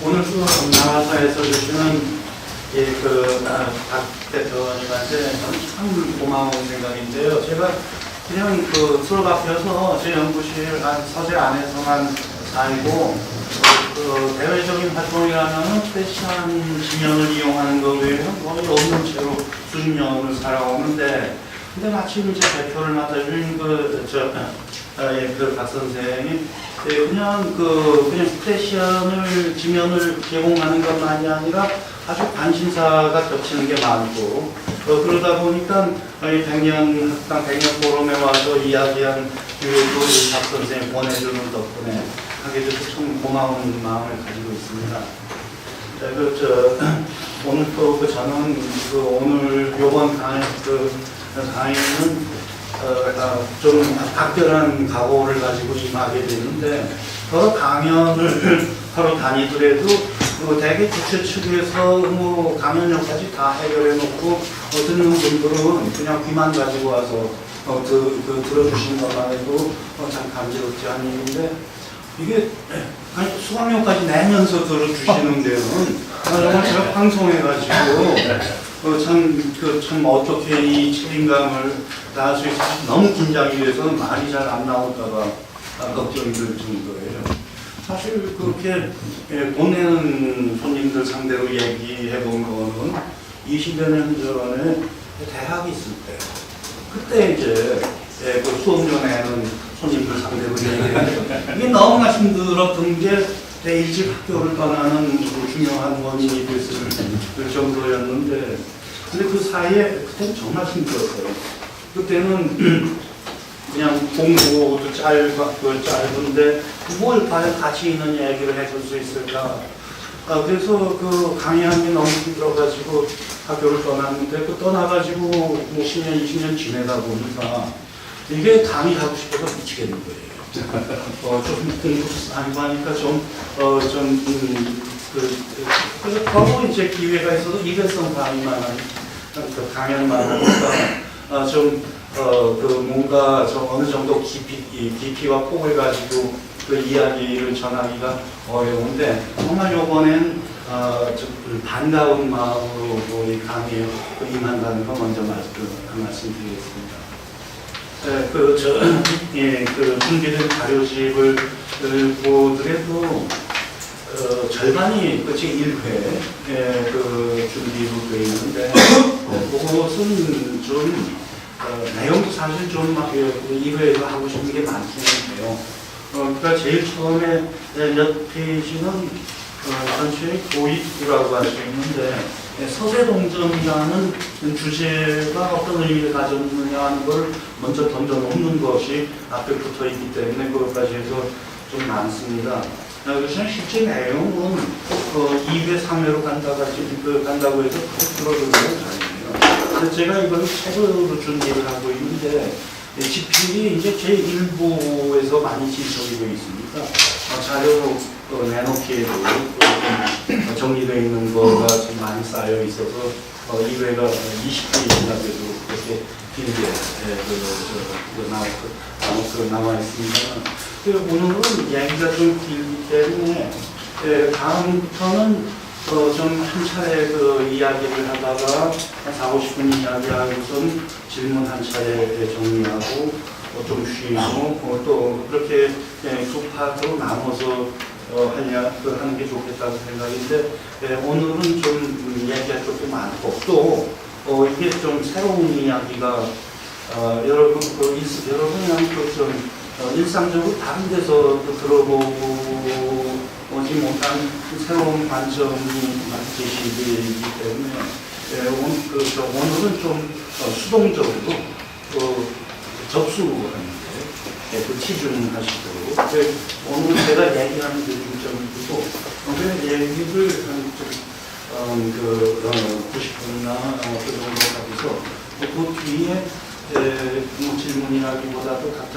오늘 또 나와서 해서주시는 박 대표님한테 참 고마운 생각인데요. 제가 그냥 틀 앞에서 제 연구실 서재 안에서만 살고 대외적인 활동이라면 패션 지면을 이용하는 거 외에는 거의 없는 채로 수십 년을 살아오는데, 근데 마침 이제 대표를 맡아주신 박 선생이 그냥 패션을 지면을 제공하는 것만이 아니라 아주 관심사가 겹치는 게 많고, 그러다 보니까 100년 학당 100년 포럼에 와서 이야기한 기회도 박 선생이 보내주는 덕분에 하게 돼서 참 고마운 마음을 가지고 있습니다. 오늘 또 저는 오늘 요번 강의는 좀 각별한 각오를 가지고 임하게 되는데, 여러 강연을 하러 다니더라도 대개 주최 측에서 강연료까지 다 해결해 놓고 듣는 분들은 그냥 귀만 가지고 와서 들어주시는 것만 해도 참 감지롭지 않은 일인데, 이게 수강료까지 내면서 들어주시는 데는 정말 제가 방송해가지고 참 어떻게 이 책임감을 다할 수 있을지 너무 긴장이 돼서 말이 잘 안 나올까봐 걱정이 들 정도예요. 사실 그렇게 돈 내는 손님들 상대로 얘기해 본 거는 20여 년 전에 대학에 있을 때, 그때 이제 수업료 내는 손님들 상대로 얘기해요. 이게 너무나 힘들었던 게 내 일찍 학교를 떠나는 중요한 원인이 됐을 정도였는데, 근데 그 사이에 그때는 정말 힘들었어요. 그때는 그냥 공부도 짧은데 뭘 과연 가치 있는 얘기를 해줄 수 있을까. 그래서 강의한 게 너무 힘들어가지고 학교를 떠났는데, 떠나가지고 10년, 20년 지내다 보니까 이게 강의하고 싶어서 미치겠는 거예요. 좀 공부 아니고 하니까 그래서 이제 기회가 있어도 일회성 강의만 강연만 하니까 뭔가 어느 정도 깊이와 폭을 가지고 이야기를 전하기가 어려운데, 정말 요번엔 반가운 마음으로 이 강의에 임한다는 거 먼저 말씀드리겠습니다. 준비된 자료집을 보더라도 절반이 끝이 1회 준비로 되어 있는데, 그것은 좀 내용도 사실 좀 2회에서 하고 싶은 게 많기는 해요. 그러니까 제일 처음에 몇 페이지는 전체의 도입부라고 할 수 있는데, 서세동점이라는 주제가 어떤 의미를 가졌느냐 하는 걸 먼저 던져놓는 것이 앞에 붙어 있기 때문에 그것까지 해서 좀 많습니다. 그래서 실제 내용은 2회, 3회로 간다고 해서 줄어드는 건 아니에요. 그래서 제가 이걸 책으로 준비를 하고 있는데, 집필이 이제 제1부에서 많이 진척이 되어 있으니까 자료로 내놓기에도 정리되어 있는 거가 좀 많이 쌓여 있어서 2회가 20페이지나 돼도 그렇게 길게 나와 있습니다. 오늘은 얘기가 좀 길기 때문에 다음부터는 좀 한 차례 이야기를 하다가 4, 50분 이야기하고선 질문 한 차례 정리하고 좀 쉬고 또 그렇게 두 파트로 나눠서 하는 게 좋겠다는 생각인데, 오늘은 좀 이야기할 것도 많고 또 이게 좀 새로운 이야기가 여러분이 좀 일상적으로 다른 데서 들어보고 오지 못한 새로운 관점이 제시되기 때문에 오늘은 좀 수동적으로 접수하는데 치중하시도록, 오늘 제가 얘기하는 게 중점이고, 얘기를 한 90분이나 그 정도 하고서 그 뒤에 질문이라기보다도 각자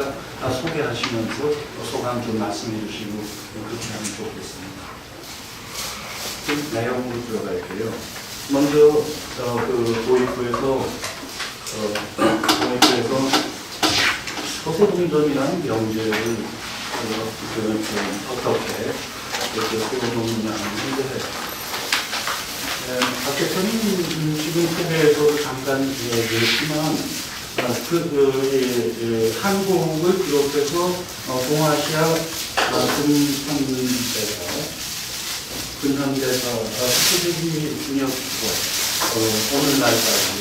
소개하시면서 소감 좀 말씀해 주시고 그렇게 하면 좋겠습니다. 내용으로 들어갈게요. 먼저 도입부에서 서세동점이라는 명제를 어떻게 이렇게 세워놓느냐 하는데, 박 대표님 지금 소개에서도 잠깐 이야기했지만, 한국을 비롯해서 동아시아 근현대사, 19세기 중엽부터 오늘날까지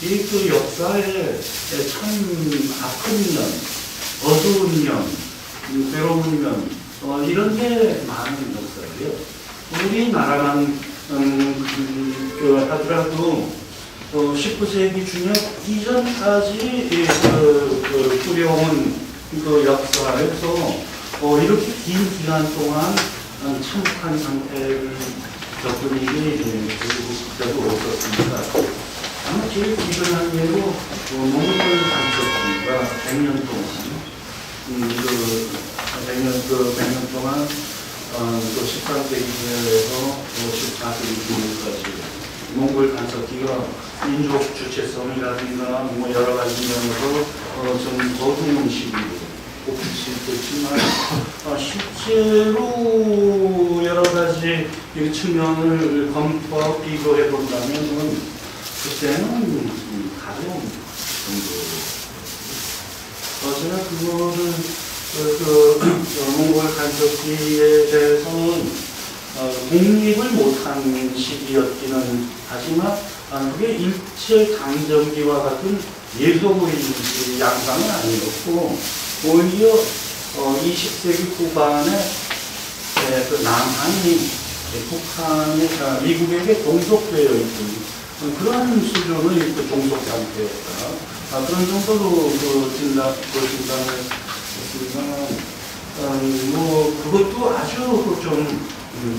이 그 역사에 참 아픈 면, 어두운 면, 괴로운 면, 이런 게 많은 역사예요. 우리나라만 하더라도 19세기 중엽 이전까지 꾸려온 그 역사에서 이렇게 긴 기간 동안 참혹한 상태를 겪은 일이 그때도 없었습니다. 아마 제일 기근한 예로 몽골 간첩기가 100년 동안 100년 동안 13세기에서 14세기 중까지 몽골 간섭기가 민족 주체성이라든가 뭐 여러 가지 면에서 좀 어두운 시기로 꼽힐 수 있지만 실제로 여러 가지 측면을 검토하고 비교해 본다면 그때는 가벼운 정도. 제가 그거를 몽골 간섭기에 대해서는 독립을 못한 시기였기는 하지만 그게 일제 강점기와 같은 예속의 양상은 아니었고 오히려 20세기 후반에 그 남한이 북한이 미국에게 동속되어 있던 그런 수준의 종속 상태였다. 그런 정도로 진단을 했지만 뭐 그것도 아주 좀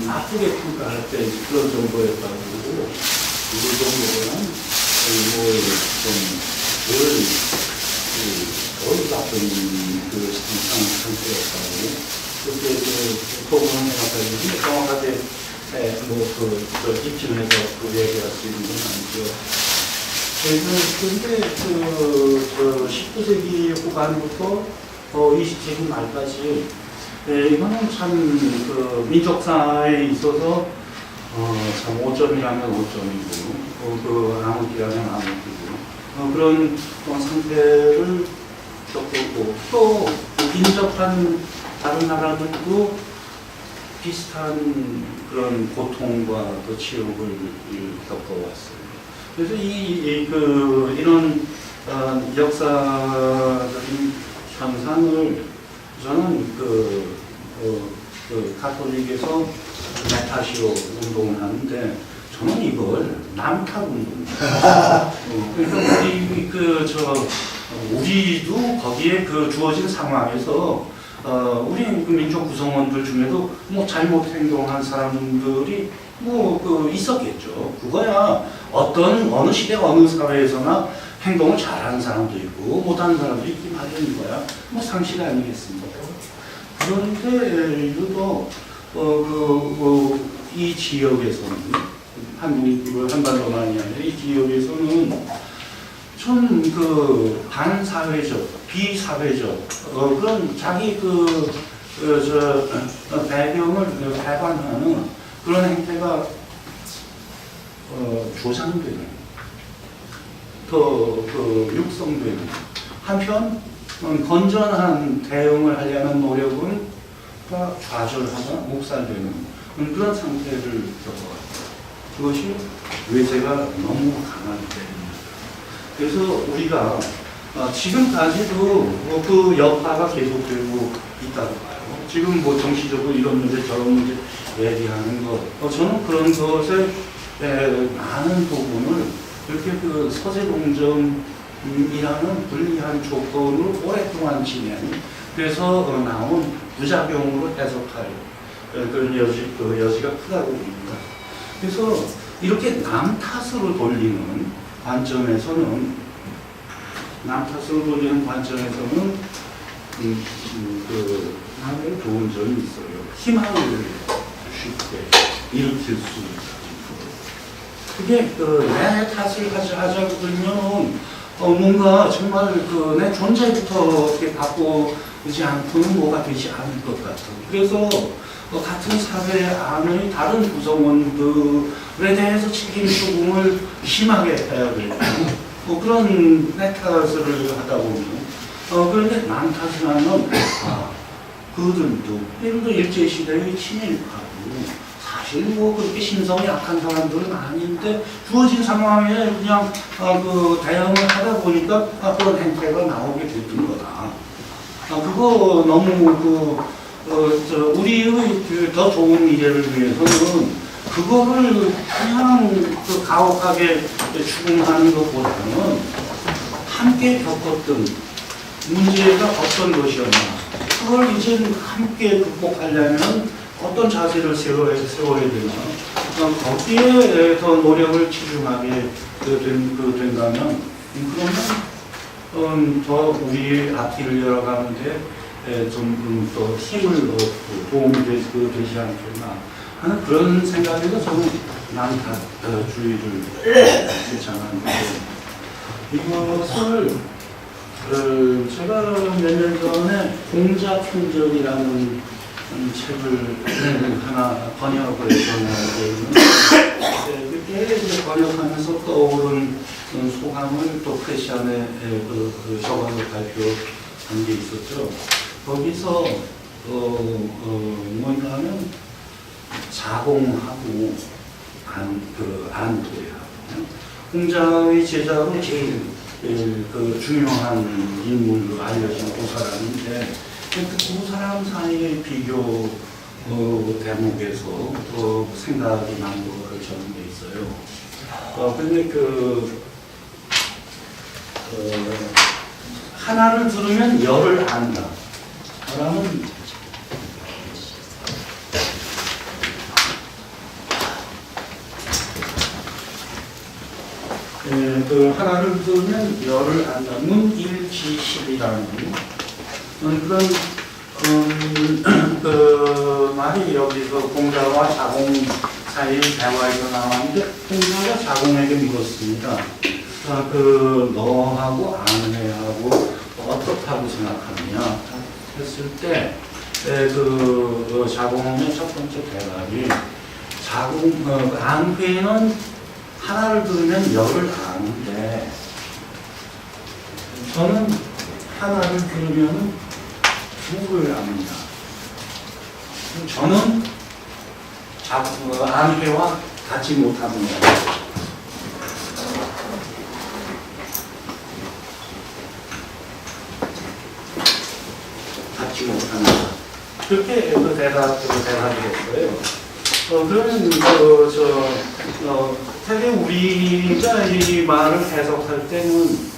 나쁘게 평가할 때 그런 정도였다고 그 정도는 덜 나쁜 상태였다고 그렇게 소문을 해놨다는데 정확하게 입증해서 얘기할 수 있는 건 아니죠. 그런데 19세기 후반부터 20세기 말까지 이거는 참 민족사에 있어서 참 5점이라면 5점이고 암흑기라면 암흑기고 그런 상태를 겪었고 또 인접한 다른 나라들도 비슷한 그런 고통과 또 치욕을 겪어왔어요. 그래서 이런 역사적인 현상을 저는 가톨릭에서 메타시오 운동을 하는데 저는 이걸 남탓 운동입니다. 그러니까 우리도 거기에 주어진 상황에서 우리 민족 구성원들 중에도 뭐 잘못 행동한 사람들이 있었겠죠. 그거야 어느 시대 어느 사회에서나 행동을 잘하는 사람도 있고 못하는 사람도 있기 마련인 거야. 뭐 상식 아니겠습니까? 그런데 유독 이 지역에서는 한반도만이 아니라 이 지역에서는 좀 반사회적, 비사회적 그런 자기 배경을 배반하는 그런 행태가 조장되는, 더 육성되는 한편 건전한 대응을 하려는 노력은 좌절하거나 묵살되는 그런 상태를 겪어왔다. 그것이 외세가 너무 강하기 때문입니다. 그래서 우리가 지금까지도 그 여파가 계속되고 있다고 봐요. 지금 정치적으로 이런 문제 저런 문제 얘기하는 것, 저는 그런 것에 많은 부분을 이렇게 서재동점이라는 불리한 조건을 오랫동안 지낸, 그래서 나온 부작용으로 해석할 그런 여지가 크다고 봅니다. 그래서 이렇게 남 탓으로 돌리는 관점에서는 하나의 좋은 점이 있어요. 희망을 쉽게 일으킬 수 있다. 그게 내 탓을 하자고 그러면 뭔가 정말 내 존재부터 이렇게 바꾸지 않고는 뭐가 되지 않을 것 같아요. 그래서 같은 사회 안의 다른 구성원들에 대해서 책임 추궁을 심하게 해야 되고 그런 탓을 하다 보면 그런데 남 탓을 하면 그들도 일제시대의 친일파고 사실 뭐 그렇게 심성이 약한 사람들은 아닌데 주어진 상황에 그냥 대응을 하다 보니까 그런 행태가 나오게 됐던 거다. 그거 너무 우리의 더 좋은 미래를 위해서는 그거를 그냥 가혹하게 추궁하는 것보다는 함께 겪었던 문제가 어떤 것이었나 그걸 이제 함께 극복하려면 어떤 자세를 세워야 되나 거기에 더 노력을 치중하게 된다면 그러면 더 우리 앞길을 열어가는데 좀 더 힘을 얻고 도움이 되지 않겠나 하는 그런 생각에서 저는 남탓주의를 실천하는데 이것을 제가 몇 년 전에 공자편전이라는 책을 하나 번역을 했었는데 그때 번역하면서 떠오른 소감을 또 프레시안에 적어서 발표한 게 있었죠. 거기서 뭐냐면 자공하고 안도야. 공자의 제자로 제일 중요한 인물로 알려진 두 사람인데 그 두 사람 사이의 비교 대목에서 생각이 난 거를 적은 게 있어요. 근데 하나를 들으면 열을 안다. 사람은 하나를 들으면 열을 안다. 문일지십이라는 그런 말이 여기서 공자와 자공 사이의 대화에서 나왔는데 공자가 자공에게 물었습니다. 너하고 안회하고 어떻다고 생각하느냐 했을 때 자공의 첫 번째 대답이 안회는 하나를 들으면 열을 아는데 저는 하나를 들으면 둘을 압니다. 저는 안회와 같이 못합니다. 같이 못합니다. 그렇게 대답이 됐어요. 그러면 되게 우리가 이 말을 해석할 때는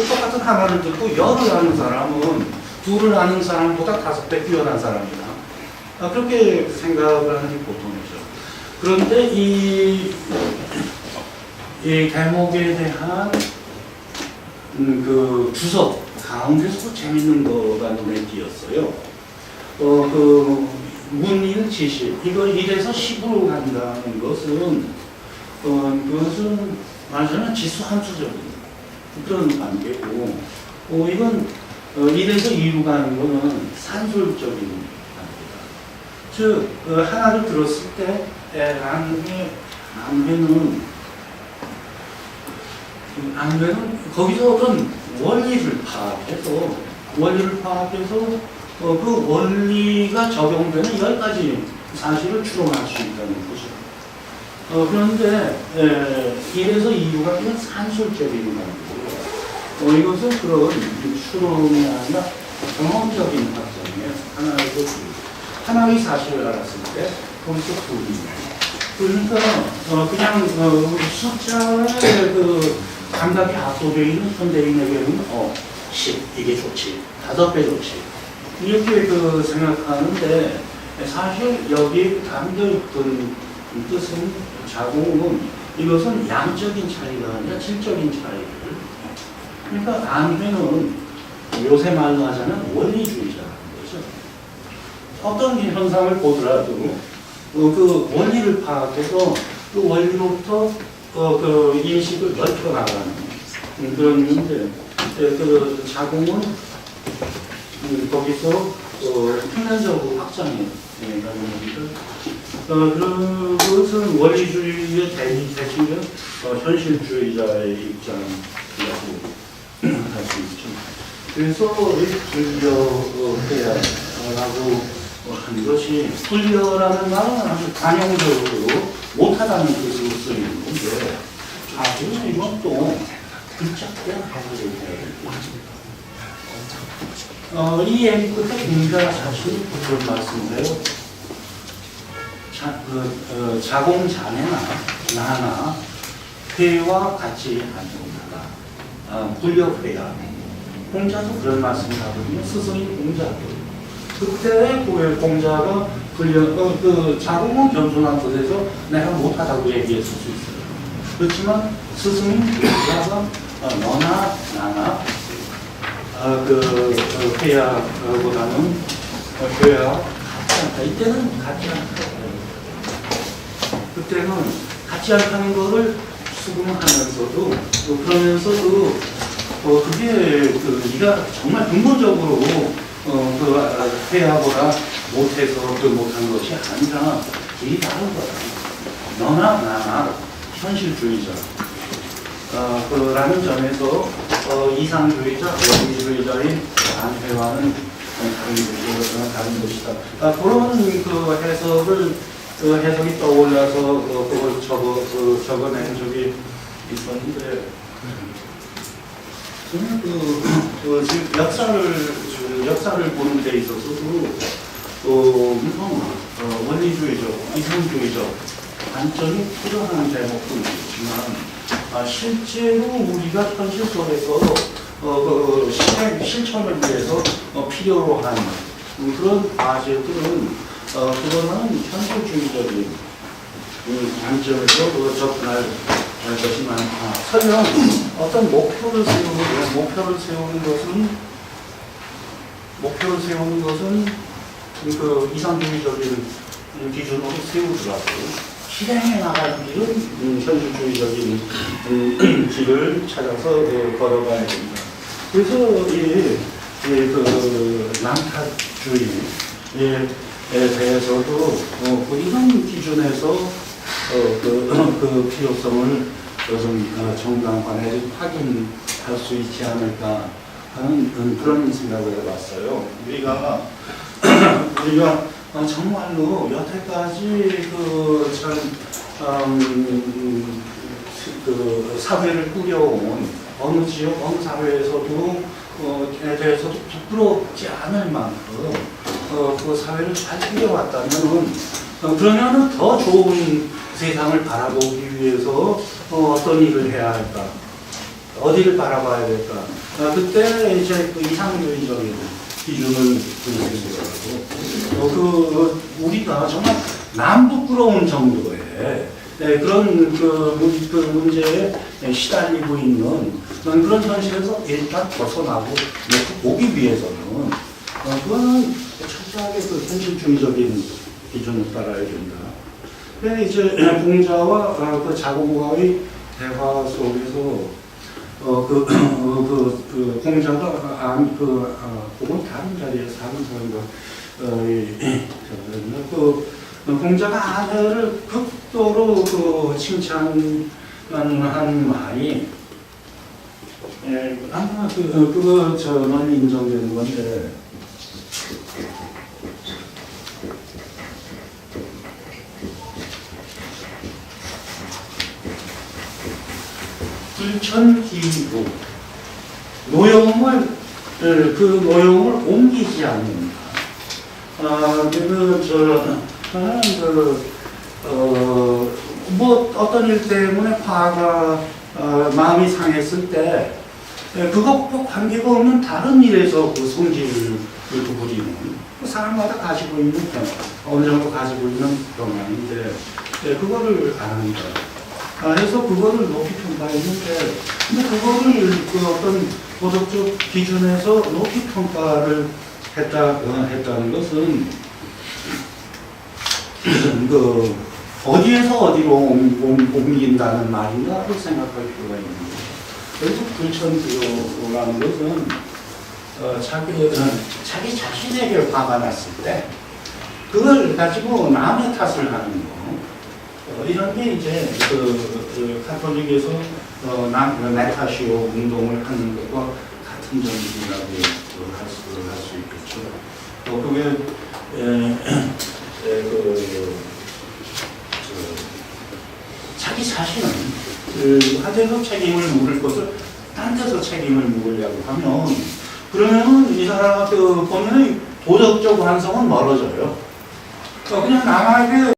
똑같은 하나를 듣고 열을 아는 사람은 둘을 아는 사람보다 5배 뛰어난 사람이다. 그렇게 생각을 하는 게 보통이죠. 그런데 이 대목에 대한 주석 가운데서 재밌는 거가 눈에 띄었어요. 문일지십 이거 1에서 10으로 간다는 것은 그것은 말하자면 지수함수적인 그런 관계고 이건 1에서 2로 가는 것은 산술적인 관계다. 즉 하나를 들었을 때 안회는 거기서 어떤 원리를 파악해서 그 원리가 적용되는 10가지 사실을 추론할 수 있다는 거죠. 그런데 1에서 2가 그냥 산술적인 관계고 이것은 그런 추론이 아니라 경험적인 확정이에요. 하나의 사실을 알았을 때 거기서 둘입니다. 그러니까 그냥 숫자의 감각이 압도되어 있는 현대인에게는 10 이게 좋지 5배 좋지 이렇게 생각하는데 사실 여기에 담겨있던 뜻은 자공은 이것은 양적인 차이가 아니라 질적인 차이를 그러니까 안회는 요새 말로 하자면 원리주의자라는 거죠. 어떤 현상을 보더라도 그 원리를 파악해서 그 원리로부터 그 인식을 넓혀 나가는 그런 건데 자공은 거기서 평면적으로 확장해 가는 겁니다. 그것은 원리주의의 대신에 현실주의자의 입장이라고 할 수 있죠. 그래서 불려해야라고 한 것이 불려라는 말은 아주 관용적으로 못하다는 뜻으로 쓰이는 건데 아주 이건 또 글자대로 해석을 해야 됩니다. 이 얘기 끝에 공자 자신이 그런 말씀을 해요. 자공자네나 나나 회와 같이 하는구나. 불려회야. 공자도 그런 말씀을 하거든요. 스승이 공자도. 그때 공자가 자공은 겸손한 뜻에서 내가 못하다고 얘기했을 수 있어요. 그렇지만 스승인 공자가 너나 나나 회야보다는 회야 같지 않다. 이때는 같지 않다. 그때는 같지 않다는 거를 수긍하면서도 그러면서도 그게 네가 정말 근본적으로 회야보다 못해서 못한 것이 아니라 일이 다른 거야. 너나 나나 현실주의자. 라는 점에서 이상주의자, 원리주의자인 안회와는 다른 것이다. 그런 해석이 떠올라서 그걸 적어낸 적이 있었는데, 저는 지금 역사를 보는 데 있어서도 원리주의적, 이상주의적 관점이 필요한 대목도 있지만 실제로 우리가 현실 속에서 실천을 위해서 필요로 한 그런 과제들은 그거는 현실주의적인 관점에서 접근할 것이 많다. 설령 어떤 목표를 세우는 것은 이상주의적인 기준으로 세우더라도 실행해 나갈 길은 현실주의적인 길을 찾아서 걸어가야 됩니다. 그래서 남탓주의에 대해서도 이런 기준에서 그 필요성을 정당화해 확인할 수 있지 않을까 하는 그런 생각을 해봤어요. 우리가 정말로 여태까지 사회를 꾸려온 어느 지역, 어느 사회에서도 대해서도 부끄럽지 않을 만큼 그 사회를 잘 꾸려왔다면은 그러면은 더 좋은 세상을 바라보기 위해서 어떤 일을 해야 할까? 어디를 바라봐야 될까? 그때 이제 이상주의적인 기준을 두고 우리가 정말 남 부끄러운 정도의 그런 문제에 시달리고 있는 그런 현실에서 일단 벗어나고 보기 위해서는 그거는 철저하게 현실주의적인 기준을 따라야 된다. 근데 이제 공자와 자공과의 대화 속에서 공자가 그건 다른 자리에서 다른 사람과 공자가 아내를 극도로 칭찬한 말이 아마 그거 저는 인정되는 건데. 불천기로 노여움을 옮기지 않는다. 어떤 일 때문에 화가 마음이 상했을 때 그것과 관계가 없는 다른 일에서 그 성질을 부리는 사람마다 가지고 있는 어느 정도 가지고 있는 경향인데 그거를 안 한다. 그래서 그거를 높이 평가했는데, 근데 그거를 어떤 도덕적 기준에서 높이 평가를 했다는 것은 어디에서 어디로 옮긴다는 말인가를 생각할 필요가 있는 거예요. 그래서 불천기로라는 것은 자기 자신에게 화가 났을 때 그걸 가지고 남의 탓을 하는 거. 이런 게 이제 카톨릭에서 메타시오 운동을 하는 것과 같은 정신이라고 할 수 있겠죠. 그게 자기 자신은 한테서 책임을 물을 것을 딴 데서 책임을 물으려고 하면 그러면은 이 사람 본인의 도덕적 완성은 멀어져요. 그냥 남에게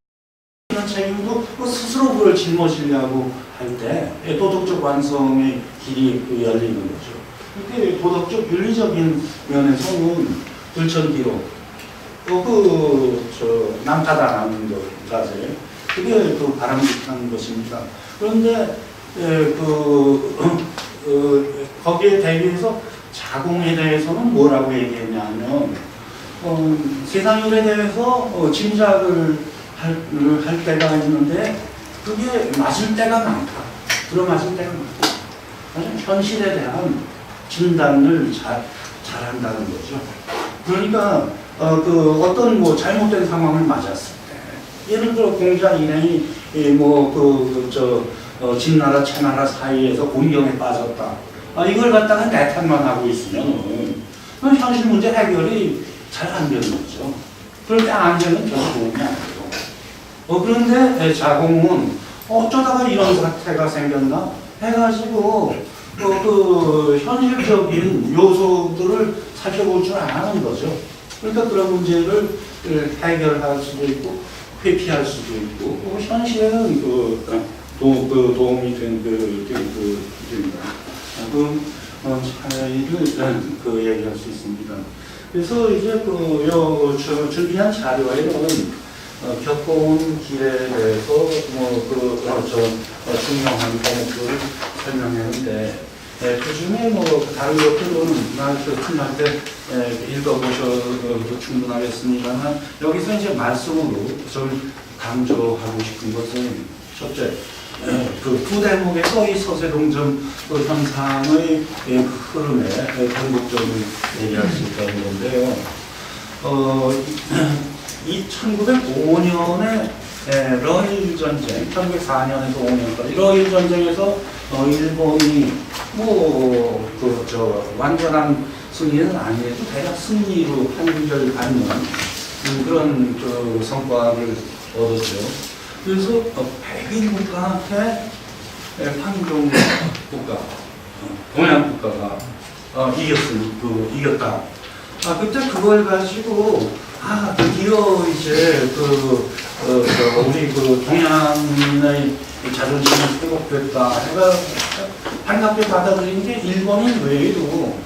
이런 책임도 스스로 그걸 짊어지려고 할 때 도덕적 완성의 길이 열리는 거죠. 이렇게 도덕적 윤리적인 면에서는 들천기로 남 탓하는 것까지 그게 바람직한 것입니다. 그런데 거기에 대비해서 자궁에 대해서는 뭐라고 얘기했냐면 세상일에 대해서 짐작을 할 때가 있는데 그게 맞을 때가 많다. 들어맞을 때가 많다. 현실에 대한 진단을 잘한다는 거죠. 그러니까 어떤 잘못된 상황을 맞았을 때 예를 들어 공자 일행이 진나라 채나라 사이에서 곤경에 빠졌다. 이걸 갖다가 내 탓만 하고 있으면 현실 문제 해결이 잘 안 되는 거죠. 그럴 때 안 되면 더 도움이 안 돼요. 그런데 자공은 어쩌다가 이런 사태가 생겼나 해가지고 현실적인 요소들을 살펴볼 줄 아는 거죠. 그러니까 그런 문제를 해결할 수도 있고 회피할 수도 있고 현실에는 도움이 됩니다. 차이를 얘기할 수 있습니다. 그래서 이제 준비한 자료에는 겪어온 길에 대해서 중요한項目을 설명했는데 그 중에 다른 것들은 끝날 때 읽어보셔도 충분하겠습니다만 여기서 이제 말씀으로 좀 강조하고 싶은 것은 첫째, 두 대목에서 이 서세동점 현상의 흐름에 궁극적으로 얘기할 수 있다는 건데요. 이 1905년에 러일 전쟁, 1904년에서 5년까지 러일 전쟁에서 일본이 완전한 승리는 아니어도 대략 승리로 판결받는 그런 성과를 얻었죠. 그래서 백인 국가한테 판경 국가, 동양 국가가 이겼다. 그때 그걸 가지고 드디어 이제 우리 동양인의 자존심이 회복됐다 해가 반갑게 받아들인 게 일본인 외에도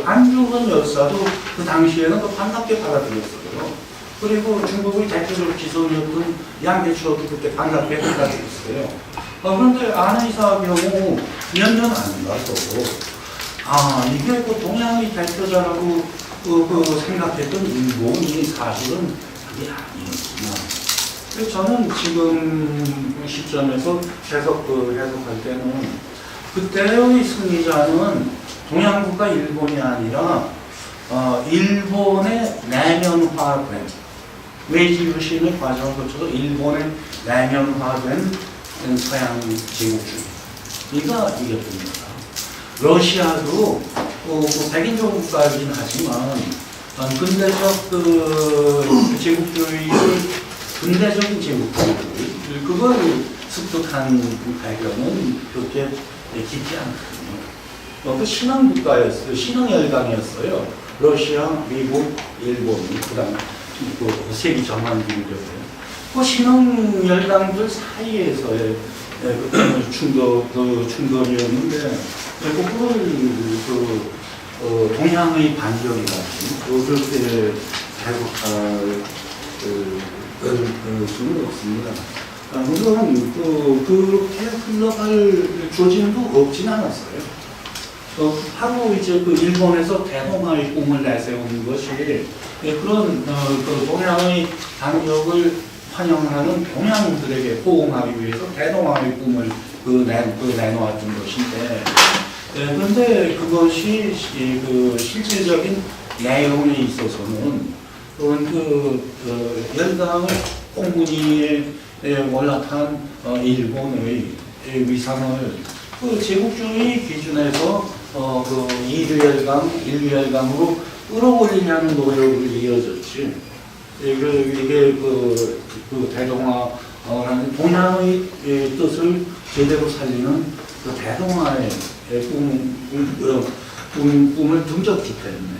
안중근 열사도 그 당시에는 반갑게 받아들였어요. 그리고 중국의 대표적 지성이었던 양대추도 그때 반갑게 받아들였어요. 그런데 안의사 경우 몇 년 안 가서 이게 동양의 대표자라고 생각했던 일본이 사실은 그게 아니었구나. 그래서 저는 지금 시점에서 해석할 때는 그때의 승리자는 동양국가 일본이 아니라 일본의 내면화된 메이지 유신의 과정을 거쳐서 일본의 내면화된 서양 제국주의가 이겼습니다. 러시아도 백인종 국가이긴 하지만 근대적 제국주의를 근대적인 제국주의 그걸 습득한 배경은 그렇게 깊지 않거든요. 신흥 국가였어요. 신흥 열강이었어요. 러시아, 미국, 일본, 그다음 세계 전환국이었어요. 그 신흥 열강들 사이에서의 충돌이었는데 그걸 동양의 반격이라든지 그렇게 대국할 수는 없습니다. 물론 그렇게 흘러갈 조짐도 없진 않았어요. 하루 이제 일본에서 대동아의 꿈을 내세우는 것이 그런 동양의 반격을 환영하는 동양들에게 호응하기 위해서 대동아의 꿈을 내놓았던 것인데 그런데 그것이 그 실질적인 내용에 있어서는 열강을 꽁무니에 올라탄 일본의 위상을 그 제국주의 기준에서 그 인류열강으로 끌어올리려는 노력을 이어졌지. 이게 그 대동아라는 동양의 뜻을 제대로 살리는 그 대동아의 꿈을 등졌기 때문에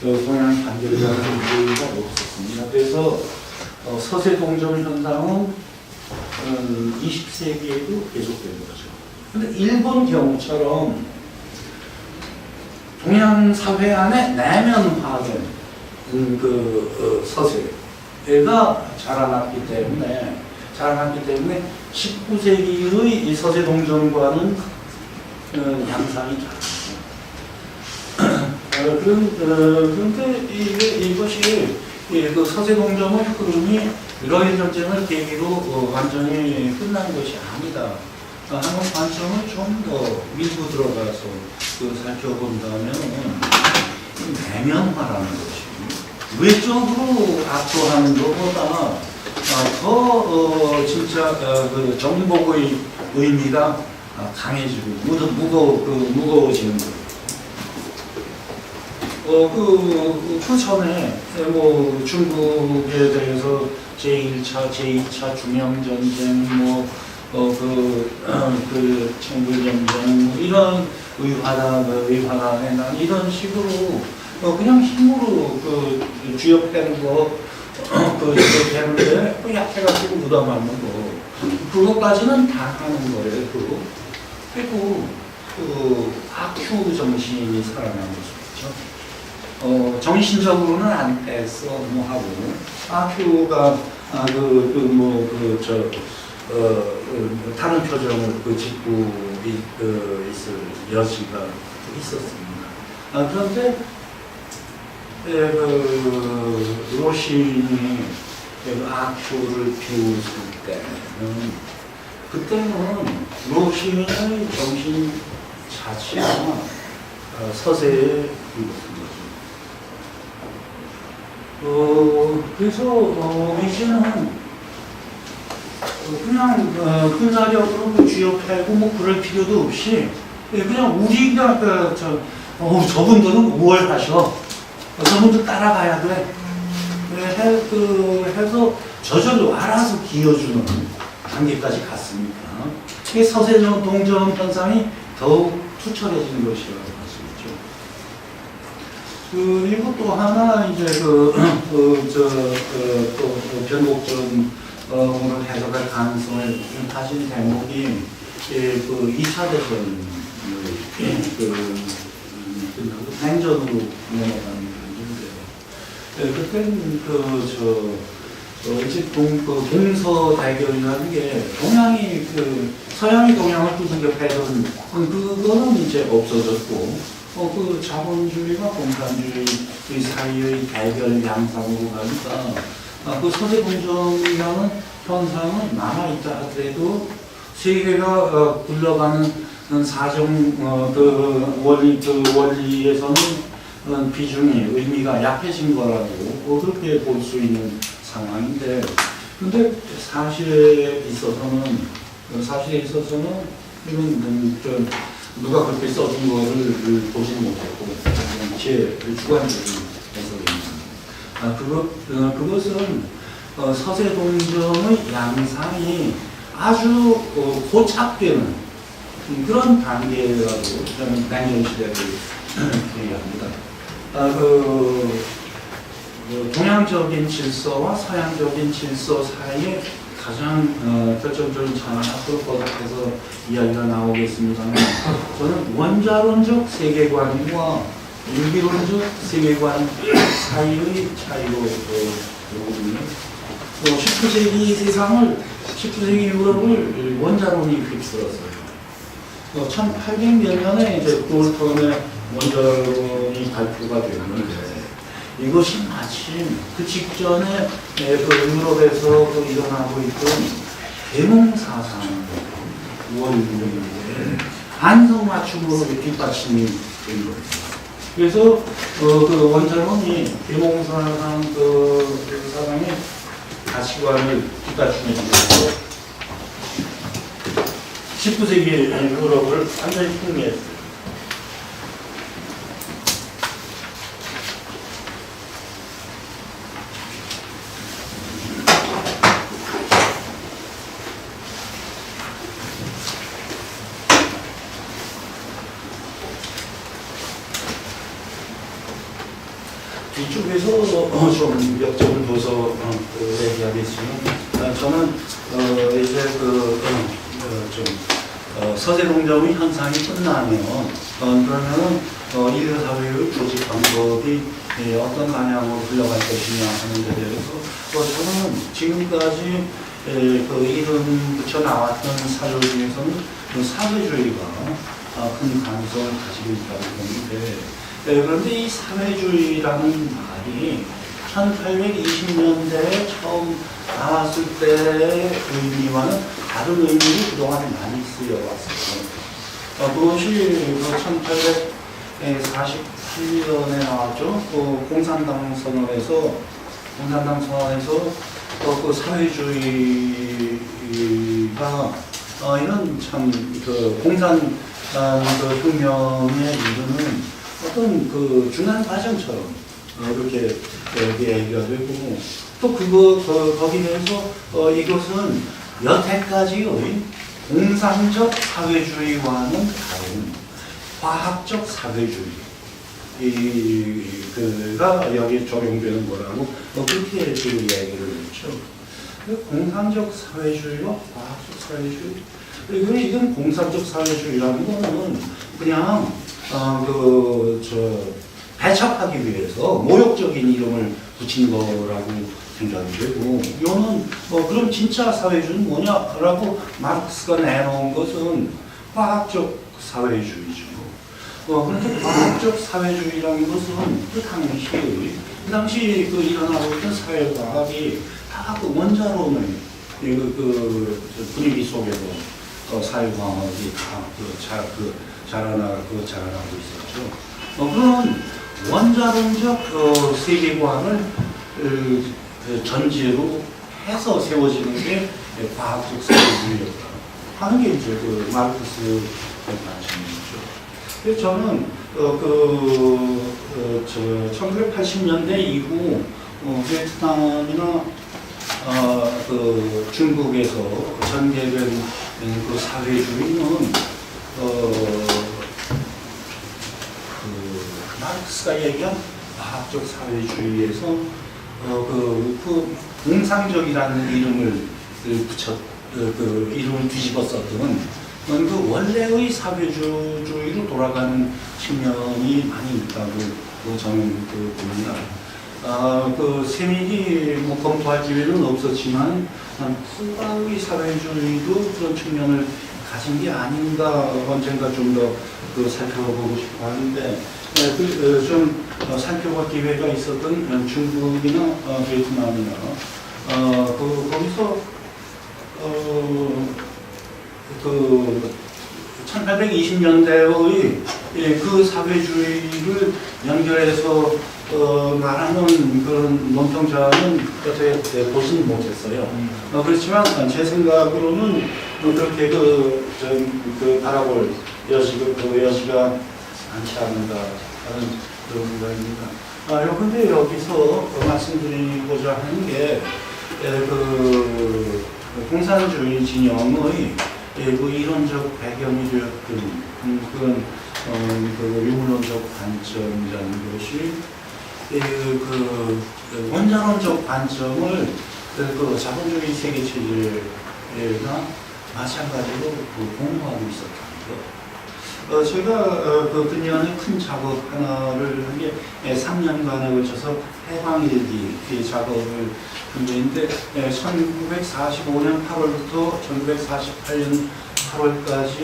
동양 단결이라는 이유가 없었습니다. 그래서 서세 동정 현상은 20세기에도 계속된 거죠. 근데 일본 경우처럼 동양 사회 안에 내면화된 서세가 자라났기 때문에 19세기의 이 서세 동정과는 양상이 다르죠. 그런데 이것이 그 서세 동정의 흐름이 러일 전쟁을 계기로 완전히 끝난 것이 아니다 하는 관점을 좀 더 밀고 들어가서 살펴본다면 내면화라는 것이 외적으로 압도하는 것보다 더 진짜 그 정복의 의미가 강해지고 무거워지는 거예요. 그 전에 중국에 대해서 제1차, 제2차 중영전쟁, 청불전쟁, 이런 의화단에 난 이런 식으로 그냥 힘으로 주역되는 거, 되는데 약해가지고 묻어맞는 거, 그것까지는 다 하는 거예요. 그리고 아큐 정신이 살아나는 거죠. 정신적으로는 안 뺐어, 하고, 아큐가, 다른 표정을 짓고 있을 여지가 있었습니다. 그런데, 로신이 아큐를 비웃을 때는, 그때는 로신의 정신 자체가 서세에 비웃은 거죠. 그래서 이제는 그냥 군사력으로 쥐어펴고 그럴 필요도 없이 그냥 우리가 저분들은 뭘 하셔? 저분들 따라가야 돼. 해서 저절로 알아서 기어주는 단계까지 갔으니까 이 서세 동정 현상이 더욱 투철해지는 것이라고 할 수 있죠. 그리고 또 하나 이제 변곡전 오늘 해석할 가능성을 가진 대목이 2차 대전 냉전으로 넘어가는 문제인데요. 그때는 이제 동서 대결이라는 게 동양이 서양이 동양을 두들겨패던 그거는 이제 없어졌고 그 자본주의와 공산주의 사이의 대결 양상으로 가니까 그 서세 동정이라는 현상은 남아있다 하더라도 세계가 굴러가는 사정 원리에서는 비중이 의미가 약해진 거라고 그렇게 볼 수 있는 상황인데, 근데 사실에 있어서는 이건 누가 그렇게 써준 거를 보지 못했고 제 주관적인 해석입니다. 그것은 서세 동정의 양상이 아주 고착되는 그런 단계라고 저는 냉전 시대를 얘기합니다. 동양적인 질서와 서양적인 질서 사이에 가장 결정적인 차이는 앞으로 거듭해서 이야기가 나오겠습니다만, 저는 원자론적 세계관과 유기론적 세계관 사이의 차이로 보거든요. 19세기 세상을, 19세기 유럽을 원자론이 휩쓸었어요. 1800몇 년에 이제 볼턴의 원자론이 발표가 되었는데, 이것이 마침 그 직전에 유럽에서 일어나고 있던 계몽사상, 원인데 안성맞춤으로 뒷받침이 된 거예요. 그래서 그 원자론이 대몽사상 그 사상의 가치관을 뒷받침해 주고 19세기 유럽을 완전히 풍미했어요. 이쪽에서 좀 역점을 둬서 얘기하겠지만 저는 이제 서세동점의 현상이 끝나면 그러면 인류 사회의 조직 방법이 어떤 방향으로 흘러갈 것이냐 하는 데 대해서 저는 지금까지 이름 붙여 나왔던 사료 중에서는 사회주의가 큰 가능성을 가지고 있다고 보는데 그런데 이 사회주의라는 말이 1820년대에 처음 나왔을 때의 의미와는 다른 의미로 그동안 많이 쓰여왔어요. 그것이 1848년에 나왔죠. 공산당 선언에서 그 사회주의가 이런 참 공산 혁명에 이르는 어떤 그 중간 과정처럼 이렇게 얘기가 되고 또 거기에 대해서 이것은 여태까지의 공산적 사회주의와는 다른 과학적 사회주의 가 여기에 적용되는 거라고 그렇게 얘기를 했죠. 공산적 사회주의와 과학적 사회주의 그리고 이건 공산적 사회주의라는 거는 그냥 배척하기 위해서 모욕적인 이름을 붙인 거라고 생각이 되고, 이거는 그럼 진짜 사회주의는 뭐냐라고 마르크스가 내놓은 것은 과학적 사회주의죠. 그런데 과학적 사회주의라는 것은 그 당시 일어나고 있던 사회과학이 다 그 원자론의 분위기 속에서 사회과학이 다 자라나고 있었죠. 그런 원자론적 세계관을 전제로 해서 세워지는 게 과학적 사회주의였다 하는 게 이제 마르크스의 관점이죠. 그래서 저는 1980년대 이후 베트남이나 중국에서 전개된 그 사회주의는 마르크스가 얘기한 과학적 사회주의에서 공상적이라는 이름을 이름을 뒤집어 썼던 그 원래의 사회주의로 돌아가는 측면이 많이 있다고 저는 봅니다. 세밀히 검토할 기회는 없었지만 후가의 사회주의도 그런 측면을 가진 게 아닌가 언젠가 좀 더 살펴보고 싶어 하는데 좀 살펴볼 기회가 있었던 중국이나 베트남이나 거기서 1820년대의 그 사회주의를 연결해서 말하는 그런 논평자는 어떻게 보지는 못했어요. 그렇지만 제 생각으로는 그렇게 바라볼 여지가 많지 않는가 하는 그런 생각입니다. 그런데 여기서 말씀드리고자 하는 게 공산주의 진영의 이론적 배경이 되었던 그런 유물론적 관점이라는 것이 원자론적 관점을 자본주의 세계체제가 마찬가지로 공부하고 있었다는 것. 제가 그년에 큰 작업 하나를 한 게 3년간에 걸쳐서 해방일기 작업을 한 게 있는데 1945년 8월부터 1948년 8월까지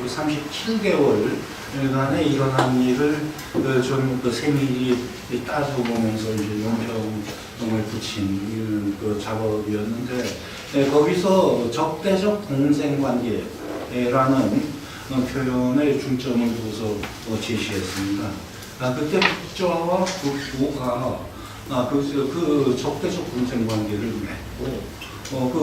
37개월간에 일어난 일을 좀 세밀히 따져보면서 이제 용평을 붙인 작업이었는데 거기서 적대적 공생관계 국제라는 표현에 중점을 두어서 제시했습니다. 그때 국제와 국부가 그 적대적 분쟁 관계를 맺고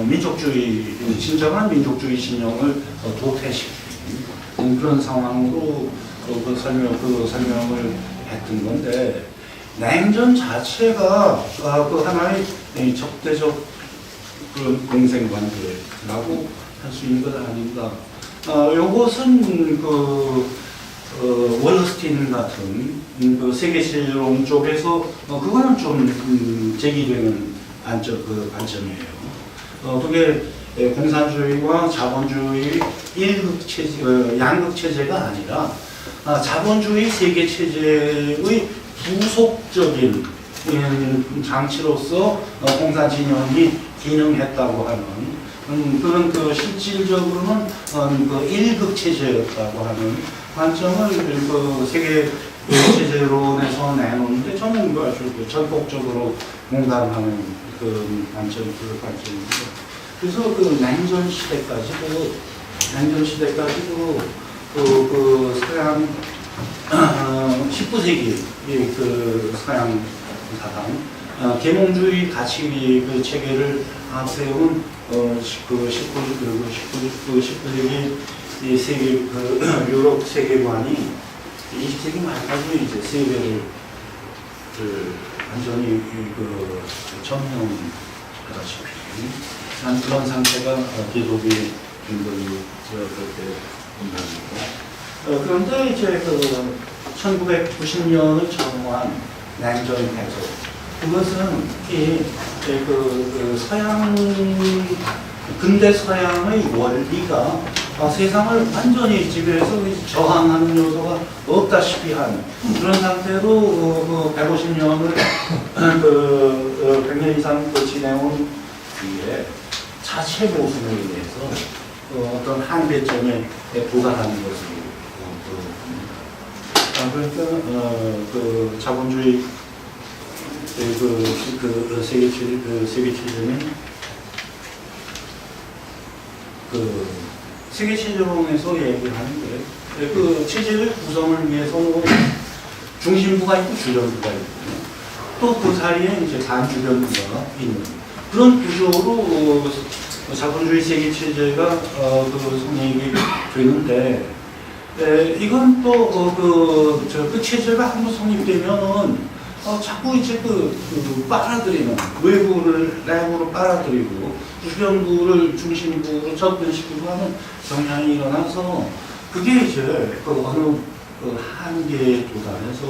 민족주의 진정한 민족주의 진영을 도태시키는 그런 상황으로 그 설명을 했던 건데, 냉전 자체가 그 하나의 적대적 그런 공생 관계라고 할 수 있는 것 아닌가. 요것은 월러스틴 같은 그 세계시론 쪽에서 그거는 좀 제기되는 관점이에요. 그게 공산주의와 자본주의 일극 체제, 양극 체제가 아니라 자본주의 세계 체제의 부속적인 장치로서 공산 진영이 기능했다고 하는 그런 실질적으로는 일극 체제였다고 하는 관점을 세계 체제론에서 내놓는데 저는 아주 전폭적으로 공감하는 그 관점입니다. 그래서 냉전 시대까지도 서양 19세기 서양 사상 계몽주의 가치 체계를 앞세운 19세기 세계 유럽 세계관이 20세기 말까지 이제 세계를 완전히 점령하다시피 한 그런 상태가 계속이 된 걸로 그렇게 본답니다. 그런데 이제 1990년을 전후한 냉전 해소, 그것은 특히 서양 근대 서양의 원리가 세상을 완전히 지배해서 저항하는 요소가 없다시피 한 그런 상태로 150년을 100년 이상 지내온 뒤에 자체 모순에 의해서 어떤 한계점에 도달하는 것으로 그러니까 자본주의 세계 체제론에서 얘기하는데 그 체제의 구성을 위해서는 중심부가 있고 주변부가 있고 또 그 사이에 이제 반주변부가 있는 그런 구조로 자본주의 세계 체제가 성립이 되는데, 이건 또 그 체제가 한번 성립되면은 자꾸 이제 빨아들이는 외부를 내부로 빨아들이고 주변부를 중심부로 접근시키고 하는 경향이 일어나서 그게 이제 어느 한계에 도달해서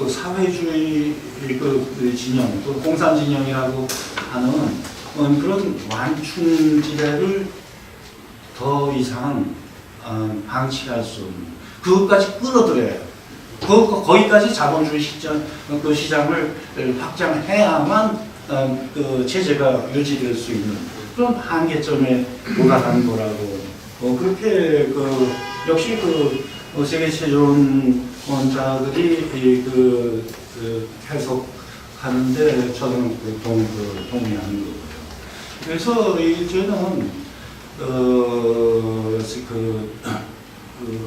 사회주의 진영, 공산 진영이라고 하는 그런 완충지대를 더 이상 방치할 수 없는 그것까지 끌어들여야 해요. 거기까지 자본주의 시장을 확장해야만 체제가 유지될 수 있는 그런 한계점에 도달하는 거라고 그렇게 역시 세계체제론 원자들이 해석하는데 저는 동의하는 거고요. 그래서 이제는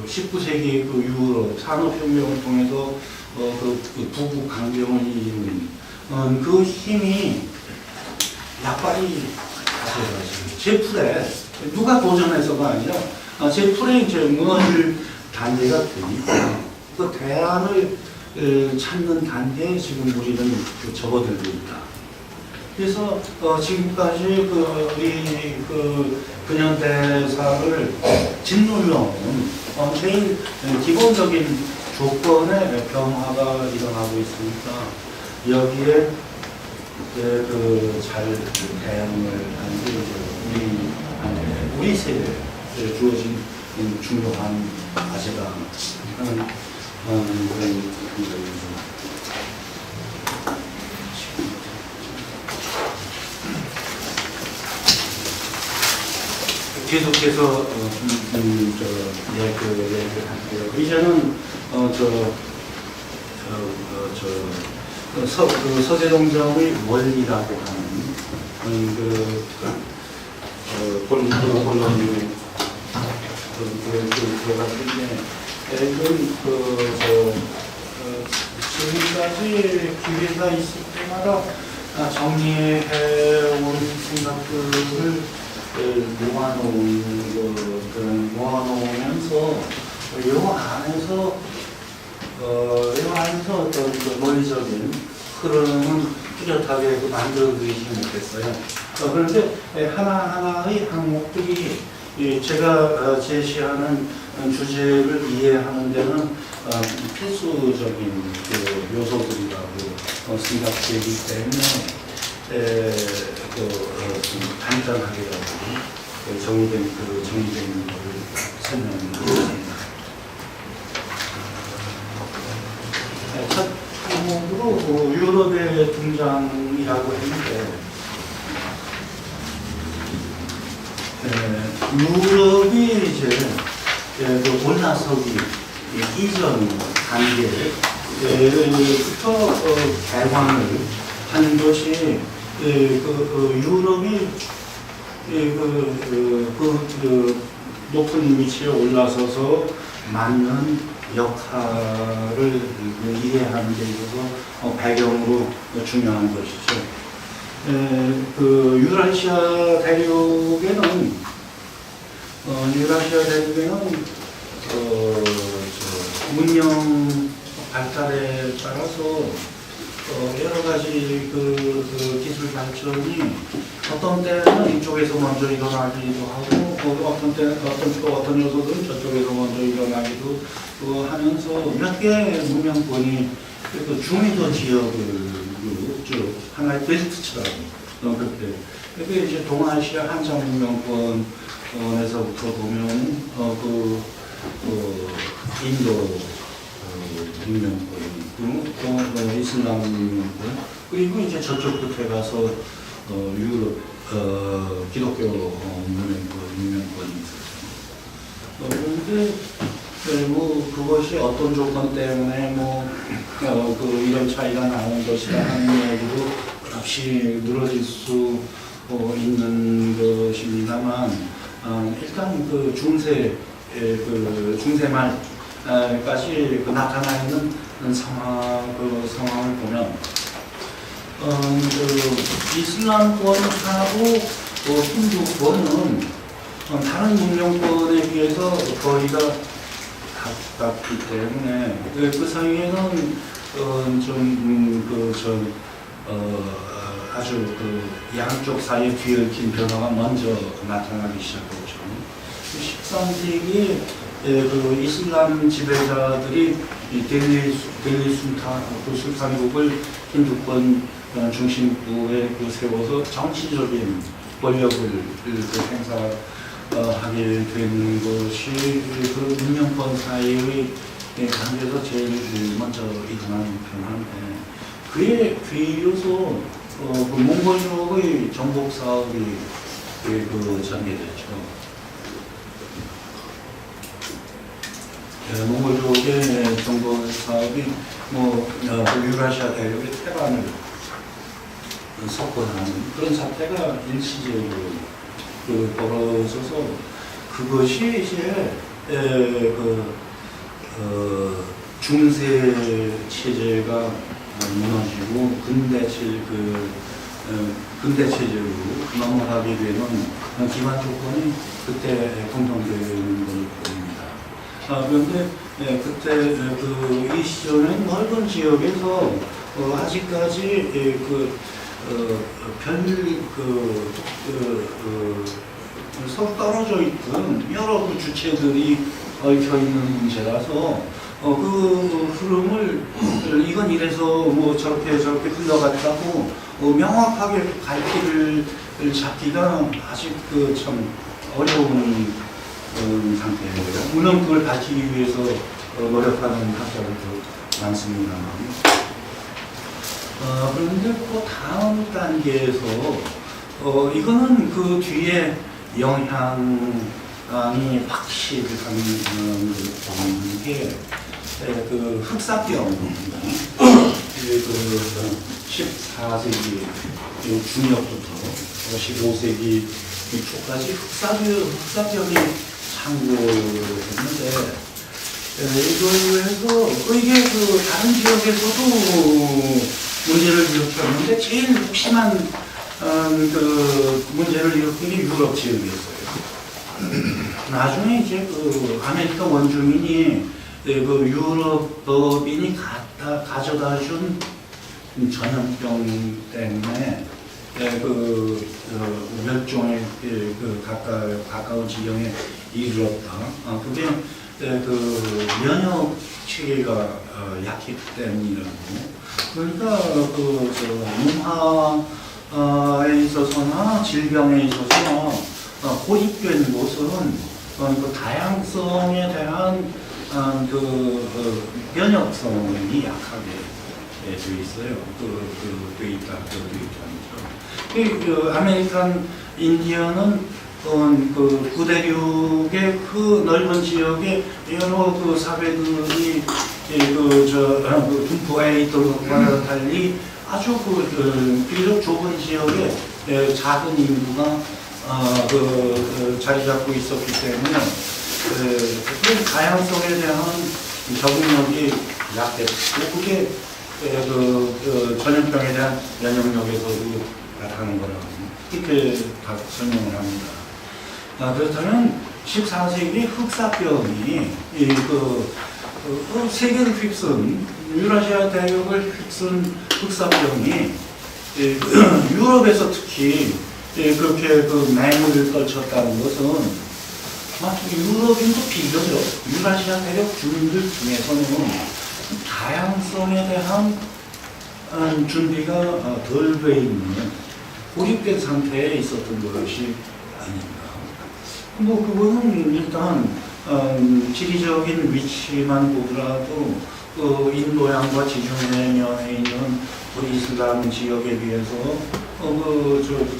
19세기 유럽 산업혁명을 통해서 부국 강병을 이루는 그 힘이 약발이 가져가지고 제 풀에 누가 도전해서가 아니라 제 풀에 이제 무너질 단계가 되니까 그 대안을 찾는 단계에 지금 우리는 접어들고 있다. 그래서 지금까지 우리 근현대사를 짓눌러온 제일 기본적인 조건의 변화가 일어나고 있으니까 여기에 잘 대응을 하는 게 우리 세대에 주어진 중요한 과제가 하는 그런 계속해서 얘기를 할게요. 이제는 서재동정의 원리라고 하는 본론으로 들어갔는데, 지금까지 기회가 있을 때마다 정리해온 생각들을 모아놓으면서 요 안에서 어떤 논리적인 흐름은 뚜렷하게 만들어드리지 못했어요. 그런데 하나하나의 항목들이 제가 제시하는 주제를 이해하는 데는 필수적인 요소들이라고 생각되기 때문에 좀 간단하게라도 정리된 것을 설명드리겠습니다. 첫 항목으로 유럽의 등장이라고 했는데, 유럽이 이제 올라서기 이전 단계부터 개방을 한 것이 유럽이 높은 위치에 올라서서 맞는 역할을 이해하는 데 있어서 배경으로 중요한 것이죠. 유라시아 대륙에는 문명 발달에 따라서 여러 가지 기술 발전이 어떤 때는 이쪽에서 먼저 일어나기도 하고 어떤 요소들은 저쪽에서 먼저 일어나기도 하면서 몇 개의 문명권이 중위도 지역을 하나의 벨트처럼 그때 이제 동아시아 한장 문명권에서부터 보면 인도 문명권 있고 이슬람 문명권, 그리고 이제 저쪽 끝에 가서 유럽 기독교 문명권이 있었죠. 그런데 그것이 어떤 조건 때문에 이런 차이가 나는 것이다 하는 얘기도 없이 늘어질 수 있는 것입니다만, 일단 중세말까지 나타나 있는 상황을 보면 이슬람권하고 힌두권은 다른 문명권에 비해서 거리가 가깝기 때문에 그 사이에는 아주 양쪽 사이에 뒤얽힌 변화가 먼저 나타나기 시작했죠. 13세기에 이슬람 지배자들이 델리 술탄국을 힌두권 중심부에 세워서 정치적인 권력을 행사하게 된 것이 문명권 사이의 관계에서 제일 먼저 일어나는 변화인데, 그의 뒤이어서 몽골족의 정복 사업이 전개됐죠. 몽골족의 정복 사업이 유라시아 대륙의 태반을 석권하는 그런 사태가 일시적으로 벌어져서, 그것이 이제 중세 체제가 무너지고 근대 체제로 넘어가게 되는 기반 조건이 그때 공통되는 걸 봅니다. 그런데 그때 이 시절엔 넓은 지역에서 아직까지 서로 떨어져 있던 여러 주체들이 얽혀 있는 문제라서 흐름을 이건 이래서 저렇게 흘러갔다고 명확하게 갈피를 잡기가 아직 참 어려운 상태예요. 물론 그걸 밝히기 위해서 노력하는 학자들도 많습니다만, 그런데 그 다음 단계에서 이거는 그 뒤에 영향이 확실한 게 흑사병입니다. 14세기 중엽부터 15세기 초까지 흑사병이 창궐했는데, 이걸로 해서 이게 다른 지역에서도 문제를 일으켰는데 제일 극심한 문제를 일으킨 게 유럽 지역이었어요. 나중에 이제 아메리카 원주민이 유럽인이 가져다 준 전염병 때문에 멸종에 가까운 지경에 이르렀다. 그게 면역 체계가 약했기 때문이라고. 그러니까 문화에 있어서나 질병에 있어서나 고립된 곳은 다양성에 대한 면역성이 약하게 돼 있어요. 돼 있다니까. 아메리칸 인디언은 구대륙의 넓은 지역에 여러 사회들이 분포해 있던 것과 달리 아주 비록 좁은 지역에 작은 인구가 자리 잡고 있었기 때문에 그 다양성에 대한 적응력이 약했고 그게 전염병에 대한 면역력에서도 나타나는 거라고 이렇게 다 설명을 합니다. 그렇다면 14세기 흑사병이 세계를 휩쓴 유라시아 대륙을 휩쓴 흑사병이 유럽에서 특히 그렇게 맹을 떨쳤다는 것은 유럽인도 비교적 유라시아 대륙 주민들 중에서는 다양성에 대한 준비가 덜 돼 있는 고립된 상태에 있었던 것이 아닌가. 그거는 일단 지리적인 위치만 보더라도 인도양과 지중해면에 있는 이슬람 지역에 비해서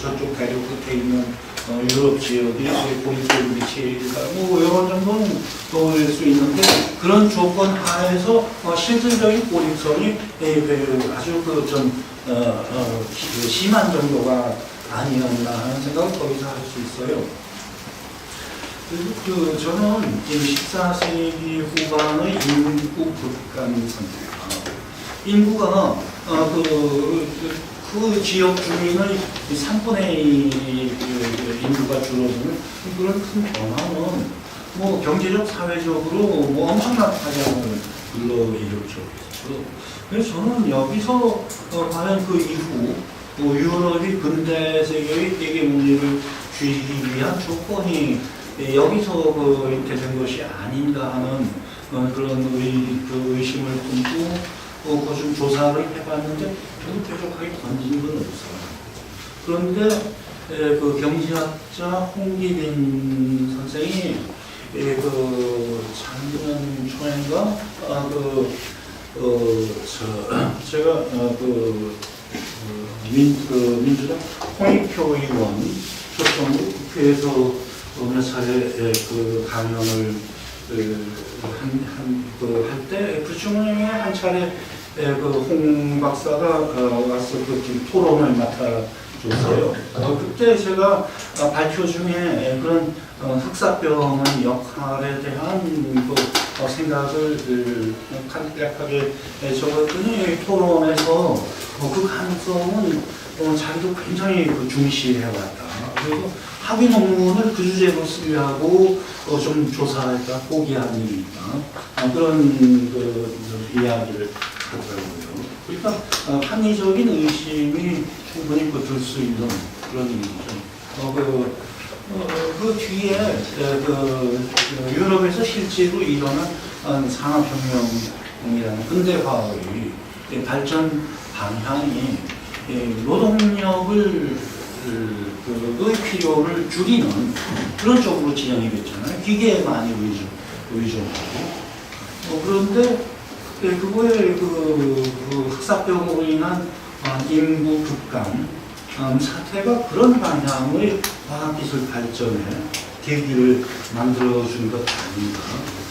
저쪽 대륙 끝에 있는 유럽 지역이 고립된 위치가 이런 정도는 보일 수 있는데 그런 조건 하에서 실질적인 고립성이 아주 심한 정도가 아니었나 하는 생각을 거기서 할 수 있어요. 그리고 저는 14세기 후반의 인구 급감 상태가 인구가 그 지역 주민의 3분의 1 인구가 줄어드는 그런 큰 변화는 경제적, 사회적으로 엄청난 파장을 불러일으켰죠. 그래서 저는 여기서 과연 그 이후 유럽이 근대 세계의 대개 문제를 쥐기 위한 조건이 여기서 이렇게 된 것이 아닌가 하는 그런 의심을 품고 좀 조사를 해봤는데 저는 뾰족하게 던진 건 없어요. 그런데 경제학자 홍기빈 선생이 작년 초인가 제가 민주당 홍익표 의원 초청으로 국회에서 몇 차례 강연을 할 때 그 중에 한 차례 홍 박사가 와서 토론을 맡아줬어요. 그때 제가 발표 중에 그런 흑사병의 역할에 대한 생각을 간략하게 적었더니 토론에서 그 가능성은 자기도 굉장히 중시해왔다. 그리고 학위 논문을 그 주제로 쓰려고 좀 조사했다 포기하니까 그런 이야기를 하더라고요. 그러니까 합리적인 의심이 충분히 들 수 있는 그런 일이죠. 그 뒤에 유럽에서 실제로 일어난 산업혁명이라는 근대화의 발전 방향이 노동력을 필요를 줄이는 그런 쪽으로 진행이 됐잖아요. 기계에 많이 의존하고. 그런데 그거에 흑사병으로 인한 인구 급감 사태가 그런 방향의 과학기술 발전에 계기를 만들어준 것 아닌가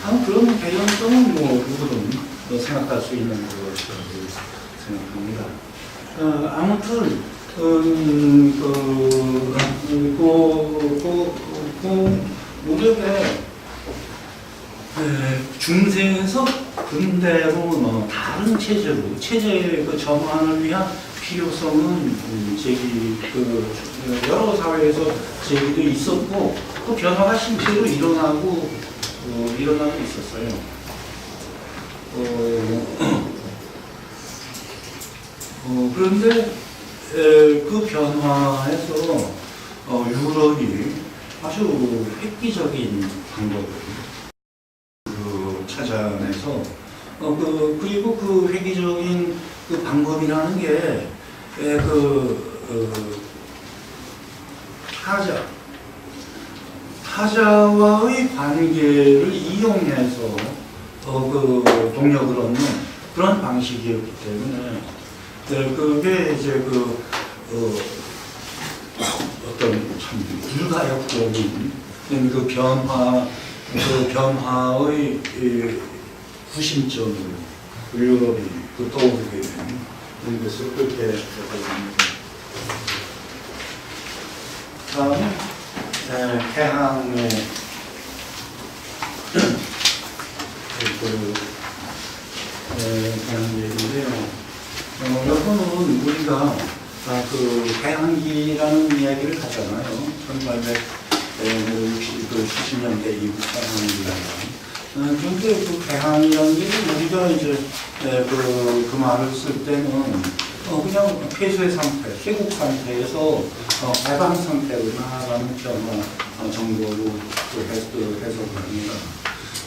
하는 그런 개연성은 누구든 생각할 수 있는 것이라고 생각합니다. 아무튼 무렵에 중세에서 근대로 다른 체제로 체제 그 전환을 위한 필요성은 여러 사회에서 제기도 있었고 또 변화가 실제로 일어나고 있었어요. 그런데 그 변화에서 유럽이 아주 획기적인 방법을 찾아내서 그리고 그 획기적인 그 방법이라는 게 타자와의 관계를 이용해서 동력을 얻는 그런 방식이었기 때문에 그게 이제 어떤 참 불가역적인 그 변화의 구심점을 유럽이 떠오르게 되는 것을 그렇게 해봅니다. 다음에 태양의 태양 얘기인데요. 여러분은 우리가 태양기라는 이야기를 하잖아요. 1870년대 이후 태양기라는. 그런데 그 태양이라는 게 우리가 이제 그 말을 쓸 때는 그냥 폐쇄 상태, 쇄국 상태에서 발광 상태로 나아가는 변화 정도로 해석합니다.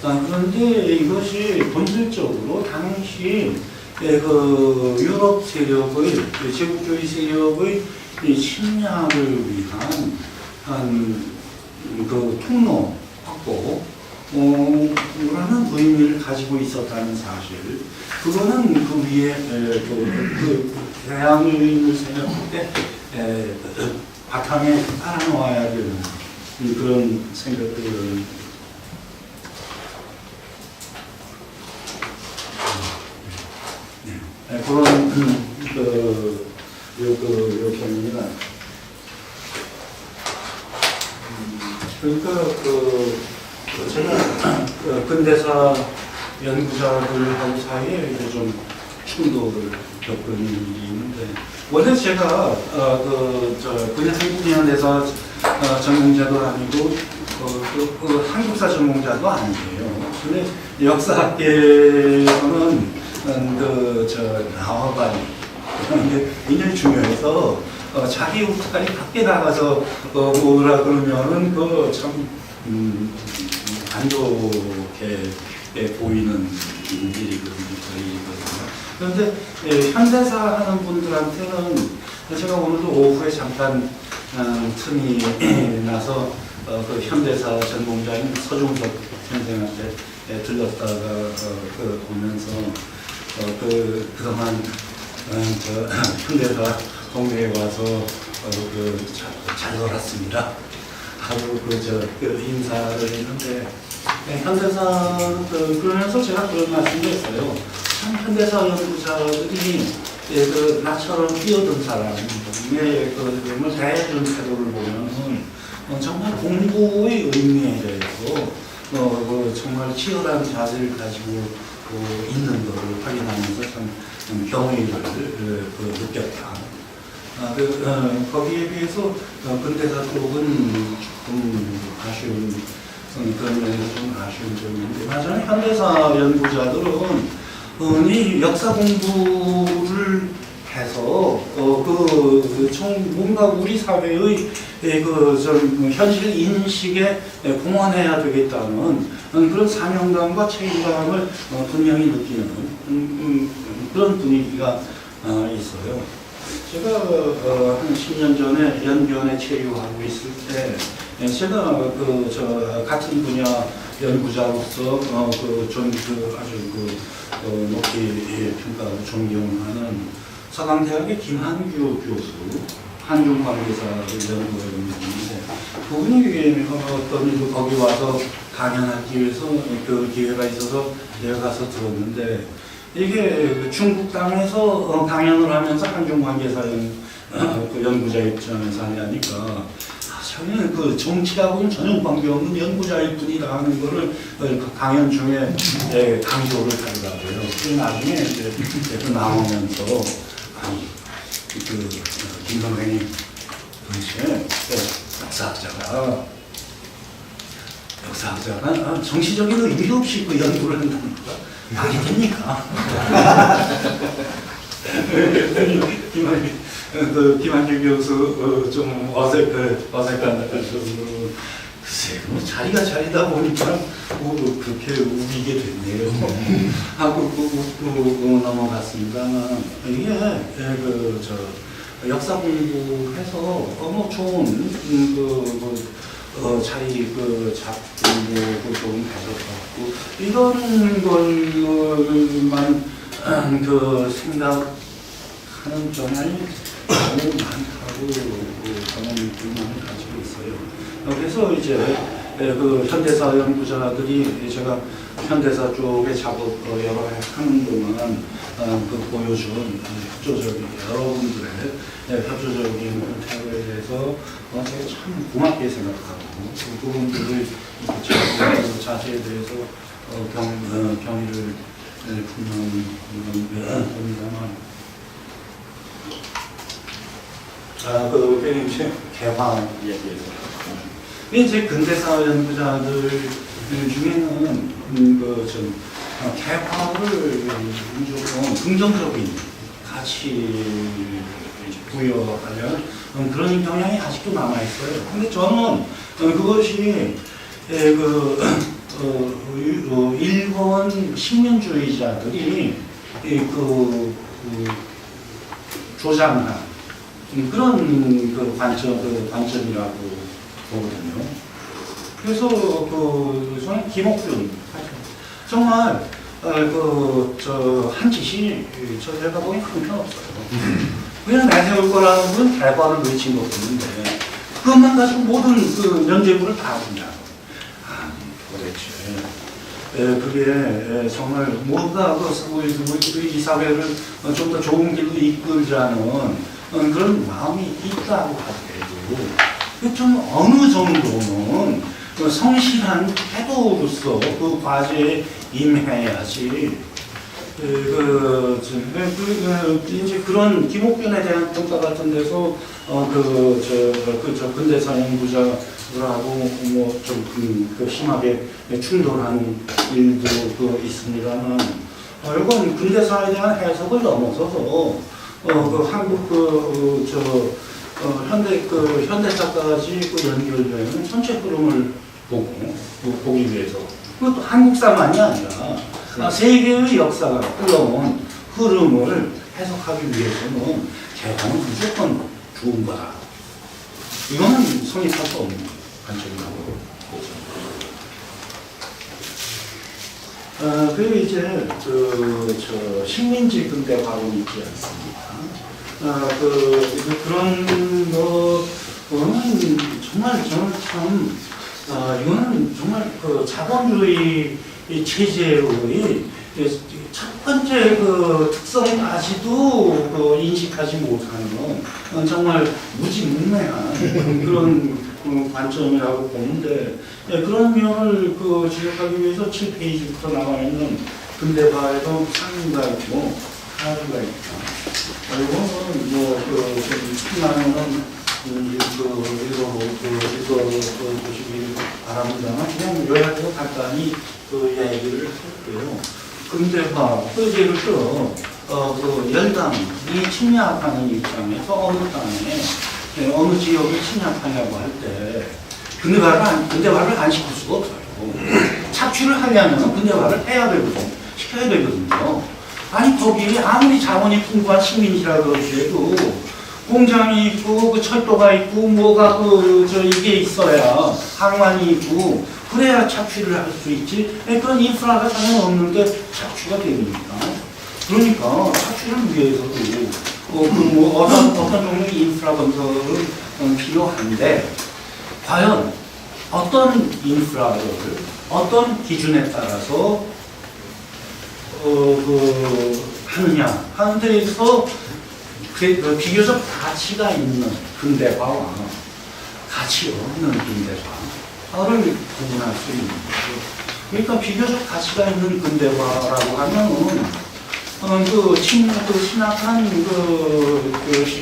그런데 이것이 본질적으로 당시 유럽 세력의 제국주의 세력의 침략을 위한 그 통로 확보 라는 의미를 가지고 있었다는 사실. 그거는 그 위에 대항을 생각할 때 바탕에 깔아놓아야 되는 그런 생각들을 그런 요청입니다. 그러니까 제가 근대사 연구자들하고 사이에 이제 좀 충돌을 겪은 일이 있는데, 원래 제가 그냥 한국연대사 전공자도 아니고 한국사 전공자도 아니에요. 근데 역사학계에서는 나와봐야 게 굉장히 중요해서 자기 우탈이 밖에 나가서 뭐라 그러면은 참 안 좋게 보이는 일이거든요. 그런데 현대사 하는 분들한테는 제가 오늘도 오후에 잠깐 틈이 나서 그 현대사 전공자인 서중석 선생한테 들렀다가 보면서 그동안 현대사 동네에 와서 잘 놀았습니다 하고 인사를 했는데, 현대사 그러면서 제가 그런 말씀도 했어요. 참 현대사 연구자들이 나처럼 뛰어든 사람의 대해준 태도를 보면 정말 공부의 의미에 대해서 정말 치열한 자세를 가지고 있는 것을 확인하면서 참 경의를 느꼈다. 거기에 비해서 근대사 쪽은 조금 아쉬운 그런 면에서 좀 아쉬운 점이 있는데, 맞아요. 현대사 연구자들은 이 역사 공부를 해서 뭔가 우리 사회의 현실 인식에 공헌해야 되겠다는 그런 사명감과 책임감을 분명히 느끼는 그런 분위기가 있어요. 제가 한 10년 전에 연변에 체류하고 있을 때, 제가 같은 분야 연구자로서 아주 높이 평가하고 존경하는 서강대학의 김한규 교수, 한중관계사를 연구하고 있는데, 그분이 거기 와서 강연하기 위해서 그 기회가 있어서 내가 가서 들었는데, 이게 중국 땅에서 강연을 하면서 한중관계사 그 연구자 입장에서 하니까 자기는 그 정치하고는 전혀 관계없는 연구자일 뿐이다 하는 거를 그 강연 중에 강조를 하더라고요. 그 나중에 이제 또 나오면서 아니 그 김 선생님 도대체 역사학자가 정치적인 의미도 없이 그 연구를 한다니까 말이 됩니까? 김한길 교수 좀 어색한 글쎄 자리가 자리다 보니까 그렇게 우기게 됐네요. 하고 넘어갔습니다. 이게 역사 공부해서 좋은 자리 잡고 좀 가져갔고 이런 걸만 생각하는 경향이 너무 많다고 경험을 가지고 있어요. 그래서 이제 현대사 연구자들이 제가 현대사 쪽에 작업 여러 해 하는 동안 보여준 협조적인 여러분들의 협조적인 태도에 대해서 제가 참 고맙게 생각하고 그 부분들을 자세에 대해서 경의를 분명히 합니다만 이제 개화 얘기에서 이제 근대사 연구자들 중에는 개화를 무조건 긍정적인 가치 부여하려는 그런 경향이 아직도 남아 있어요. 근데 저는 그것이 일본 식민주의자들이 조장한 그런 관점이라고 보거든요. 그래서 저는 김옥균 정말 한 짓이 제가 보기엔 형편없어요. 그냥 내세울 거라는 건 대과를 외친 것 같은데 그것만 가지고 모든 면죄부를 다 한다. 도대체 그게 정말 뭔가 이 사회를 좀 더 좋은 길로 이끌자는 그런 마음이 있다고 하더라도 좀 어느 정도는 성실한 태도로서 그 과제에 임해야지. 이제 그런 김옥균에 대한 평가 같은 데서 근대사 연구자들하고 좀 심하게 충돌하는 일도 있습니다만 이건 근대사에 대한 해석을 넘어서서 한국 현대사까지 연결되는 전체 흐름을 보기 위해서 그것도 한국사만이 아니라 세계의 역사가 흘러온 흐름을 해석하기 위해서는 개화는 무조건 좋은 거다. 이거는 성립할 수 없는 관점이라고 보죠. 그리고 이제 식민지 근대화론이 있지 않습니까? 그런 거는 정말 저는 참 이거는 정말 자본주의 체제의 첫 번째 특성까지도 인식하지 못하는 정말 무지문매한 그런 관점이라고 보는데 그런 면을 지적하기 위해서 7페이지부터 나와 있는 근대화에도 상위가 있고 하위가 있다. 이거는 끝나면은 읽어보시기 바랍니다만 그냥 요약해서 간단히 얘기를 할게요. 근대화, 예를 들어 열강이 침략하는 입장에서 어느 땅에 어느 지역을 침략하려고 할 때 근대화를 안 시킬 수가 없어요. 착취를 하려면 근대화를 해야 되거든요. 시켜야 되거든요. 아니 거기에 아무리 자원이 풍부한 식민지라고 해도 공장이 있고 철도가 있고 뭐가 이게 있어야 항만이 있고 그래야 착취를 할 수 있지. 그런 인프라가 전혀 없는데 착취가 됩니까? 그러니까 착취를 위해서도 어떤 종류의 인프라 건설은 필요한데 과연 어떤 인프라를 어떤 기준에 따라서 하느냐 하는 데에서 비교적 가치가 있는 근대화와 가치 없는 근대화를 구분할 수 있는 거죠. 그러니까 비교적 가치가 있는 근대화라고 하면은 신학한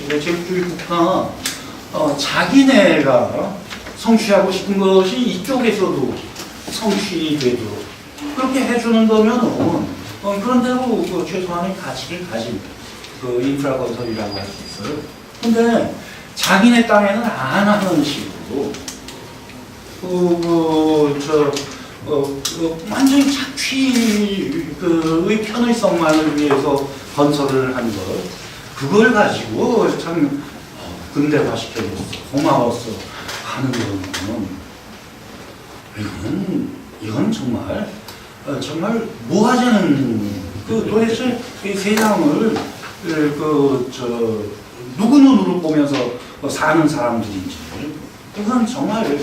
제국주의 국가 자기네가 성취하고 싶은 것이 이쪽에서도 성취되도록 그렇게 해주는 거면은 그런 대로 최소한의 가치를 가진 인프라 건설이라고 할 수 있어요. 근데 자기네 땅에는 안 하는 식으로 완전히 착취의 편의성만을 위해서 건설을 한 것, 그걸 가지고 참 근대화시켜줬어, 고마웠어 하는 거는 이건 정말 뭐 하자는 도대체 이 세상을 누구 눈으로 보면서 사는 사람들인지 그건 정말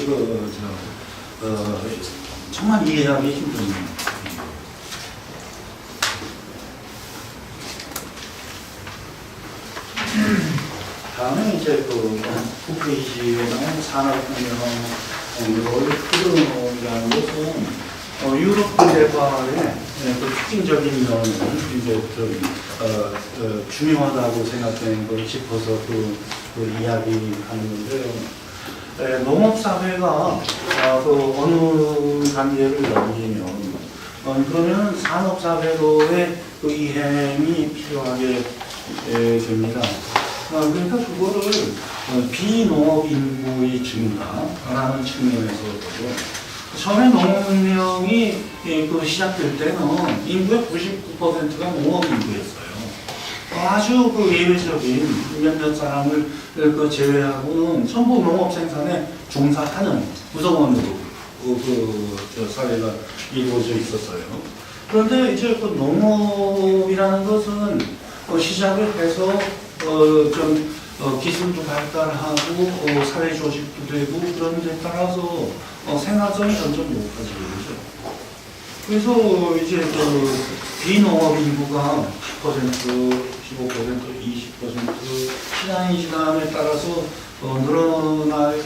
정말 이해하기 힘듭니다. 다음에 이제 홈페이지에 나온 산업혁명의 흐름이라는 것은 유럽 근대화의 특징적인 면을 이제 중요하다고 생각되는 걸 짚어서 이야기하는 건데요. 농업사회가 어느 단계를 넘기면 그러면 산업사회로의 이행이 필요하게 됩니다. 그러니까 그거를 비농업 인구의 증가라는 측면에서 처음에 농업혁명이 시작될 때는 인구의 99%가 농업 인구였어요. 아주 예외적인 몇몇 사람을 제외하고는 전부 농업 생산에 종사하는 구성원으로 사회가 이루어져 있었어요. 그런데 이제 농업이라는 것은 시작을 해서 기술도 발달하고 사회 조직도 되고 그런 데 따라서 생활성이 점점 높아지게 되죠. 그래서 이제 비농업 인구가 10%, 15%, 20% 시간이 지남에 따라서 늘어나게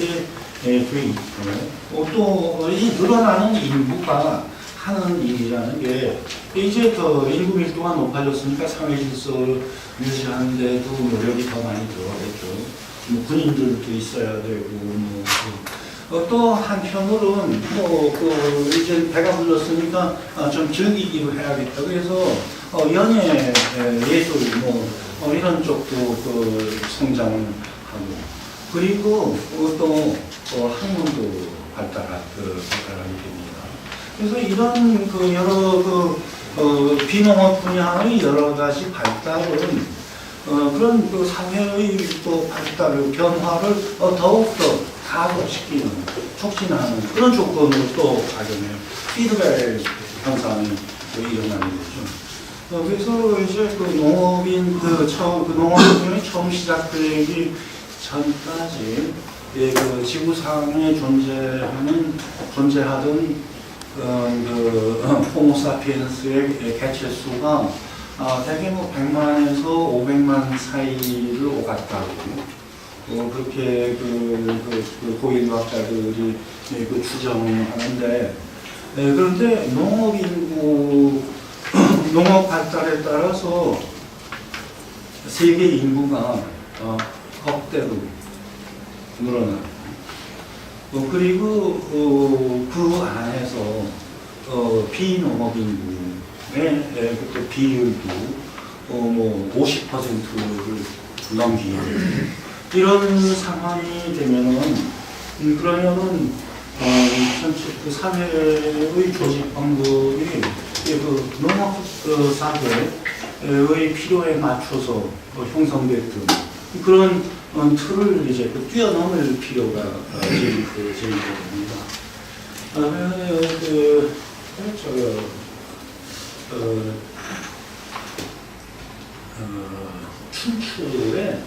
돼 있고 또 이 늘어나는 인구가 하는 일이라는 게 이제 인구 밀도가 높아졌으니까 사회 질서를 유지하는 데도 노력이 더 많이 들어가겠죠. 군인들도 있어야 되고 또 한편으로는 이제 배가 불렀으니까 좀 즐기기로 해야겠다. 그래서 연예, 예술 이런 쪽도 성장을 하고 그리고 또 학문도 발달하게 됩니다. 그래서 이런 여러 비농업 분야의 여러 가지 발달은 그런 사회의 발달을 변화를 더욱더 가속시키는, 촉진하는 그런 조건으로 또 작용해요. 피드백 현상이 일어나는 거죠. 그래서 이제 농업인 농업이 처음 시작되기 전까지 지구상에 존재하던 호모사피엔스의 개체수가 대개 100만에서 500만 사이를 오갔다고 그렇게 고인과학자들이 추정하는데 그런데 농업 발달에 따라서 세계 인구가 억대로 늘어나고 그리고 그 안에서 비농업 인구의 비율도 50%를 넘기는 이런 상황이 되면은 그러면은 전체 사회의 조직 방법이 농업 사회의 필요에 맞춰서 형성됐던 그런 틀을 이제 뛰어넘을 필요가 제기됩니다. 춘추의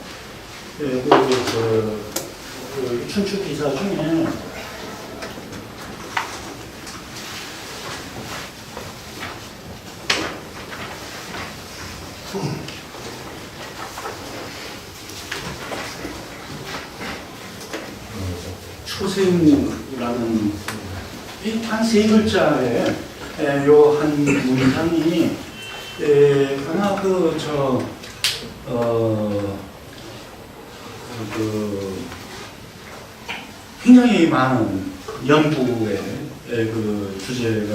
춘추 기사 중에 초생이라는 한 세 글자의 요 한 문장이 아마 굉장히 많은 연구의 그 주제가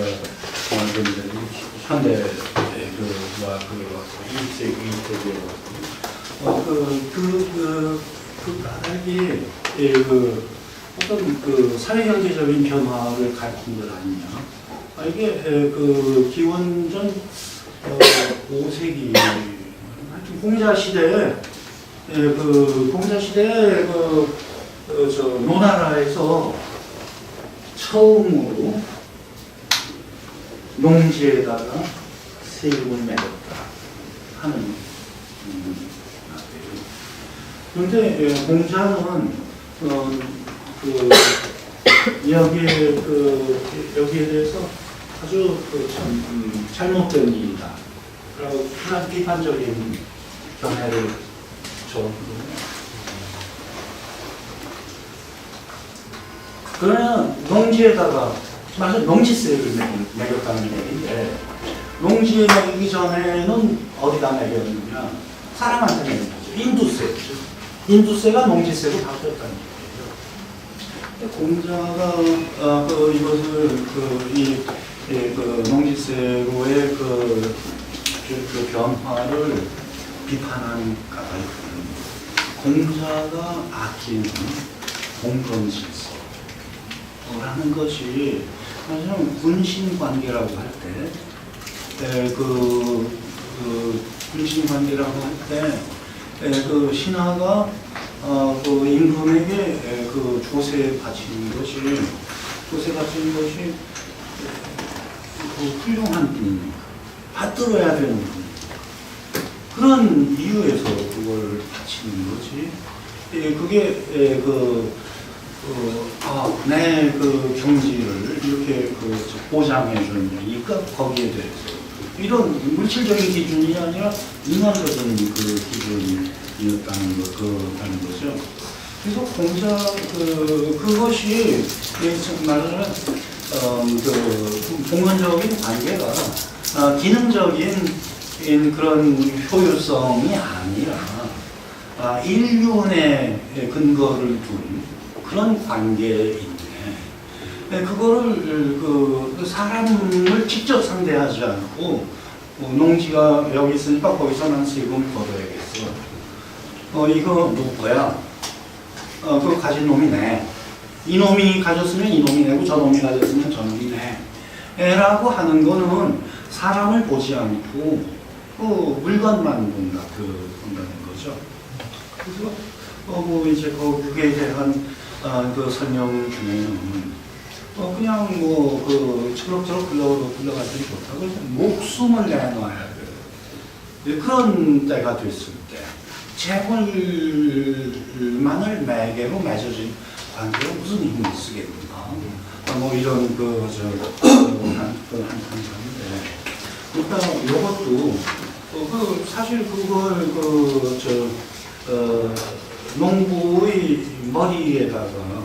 현대 그와 20세기 그 까닭이 어떤 그 사회경제적인 변화를 가리킨 것 아니냐. 이게 기원전 5세기 공자시대에 노나라에서 처음으로 농지에다가 세금을 매겼다 하는 그런데 공자는 여기에 대해서 아주 참 잘못된 일이다 라고 하나 비판적인 견해를 줬거든요. 그러면 농지에다가 사실 농지세를 매겼다는 얘기인데 농지에 매기기 전에는 어디다 매겼느냐? 사람한테 매긴 거죠. 인두세죠. 인두세가 농지세로 바뀌었다는 얘기예요. 공자가 이것을 농지세로의 그 변화를 비판한 까닭은 공자가 아끼는 공건질서라는 것이 사실은 군신관계라고 할 때, 군신관계라고 할 때, 신하가 임금에게 조세 바치는 것이 훌륭한 분입니다. 받들어야 되는 분. 그런 이유에서 그걸 바치는 거지. 그게 내 경지를 이렇게 보장해 줬냐니까 거기에 대해서 이런 물질적인 기준이 아니라 인간적인 기준이었다는 거죠. 그래서 공자 그것이 말하자면 공간적인 관계가 기능적인 그런 효율성이 아니라 인륜에 근거를 둔 그런 관계인데 그거를 사람을 직접 상대하지 않고 농지가 여기 있으니까 거기서 난 세금을 걷어야겠어. 이거 누구야? 그거 가진 놈이 내. 이놈이 가졌으면 이놈이 내고 저놈이 가졌으면 저놈이 내. 라고 하는 거는 사람을 보지 않고 물건만 본다는 거죠. 그래서 이제 그에 대한 설명 중에는 그냥 철럭철럭 굴러갔더니 좋다고 해서 목숨을 내놔야 돼요. 그런 때가 됐을 때 재물만을 매개로 맺어진 관계가 무슨 힘이 있겠는가? 이런 한상인데 그러니까 이것도 사실 그걸 농부의 머리에다가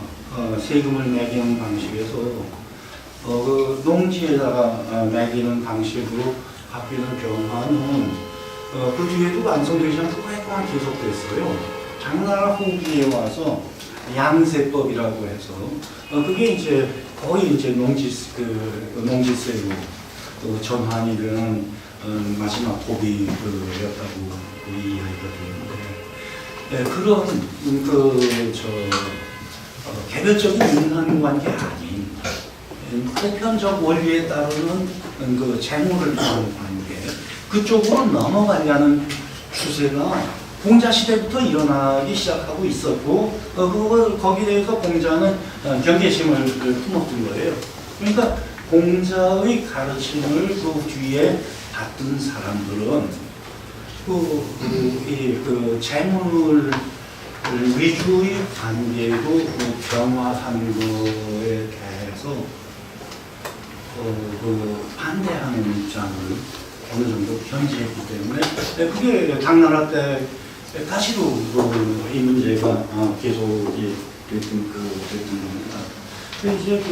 세금을 매기는 방식에서 농지에다가 매기는 방식으로 바뀌는 변화는 그 뒤에도 완성되지 않고 오랫동안 계속됐어요. 장나라 후기에 와서 양세법이라고 해서 그게 이제 거의 이제 농지세로 전환이 되는 마지막 고비였다고 이야기가 되는데 그런 개별적인 인간관계 아닌 보편적 원리에 따르는 재물을 주는 관계 그쪽으로 넘어가려는 추세가 공자 시대부터 일어나기 시작하고 있었고 거기에 대해서 공자는 경계심을 품었던 거예요. 그러니까 공자의 가르침을 그 뒤에 받던 사람들은 재물 위주의 관계로 변화하는 거에 대해서 반대하는 입장을 어느 정도 견지했기 때문에 그게 당나라 때 다시도 이 문제가 계속 됐던 이제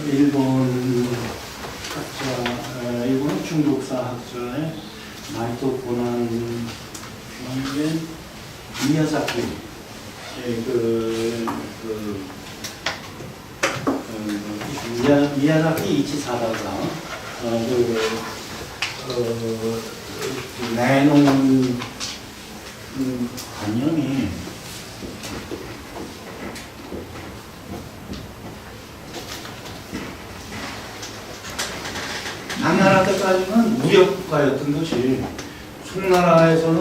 일본 학자, 일본 중국사 학자의 나이토 고난 게 미야자키, 미야자키 이치사다가 내놓은 관념이 당나라 때까지는 무역국가였던 것이 송나라에서는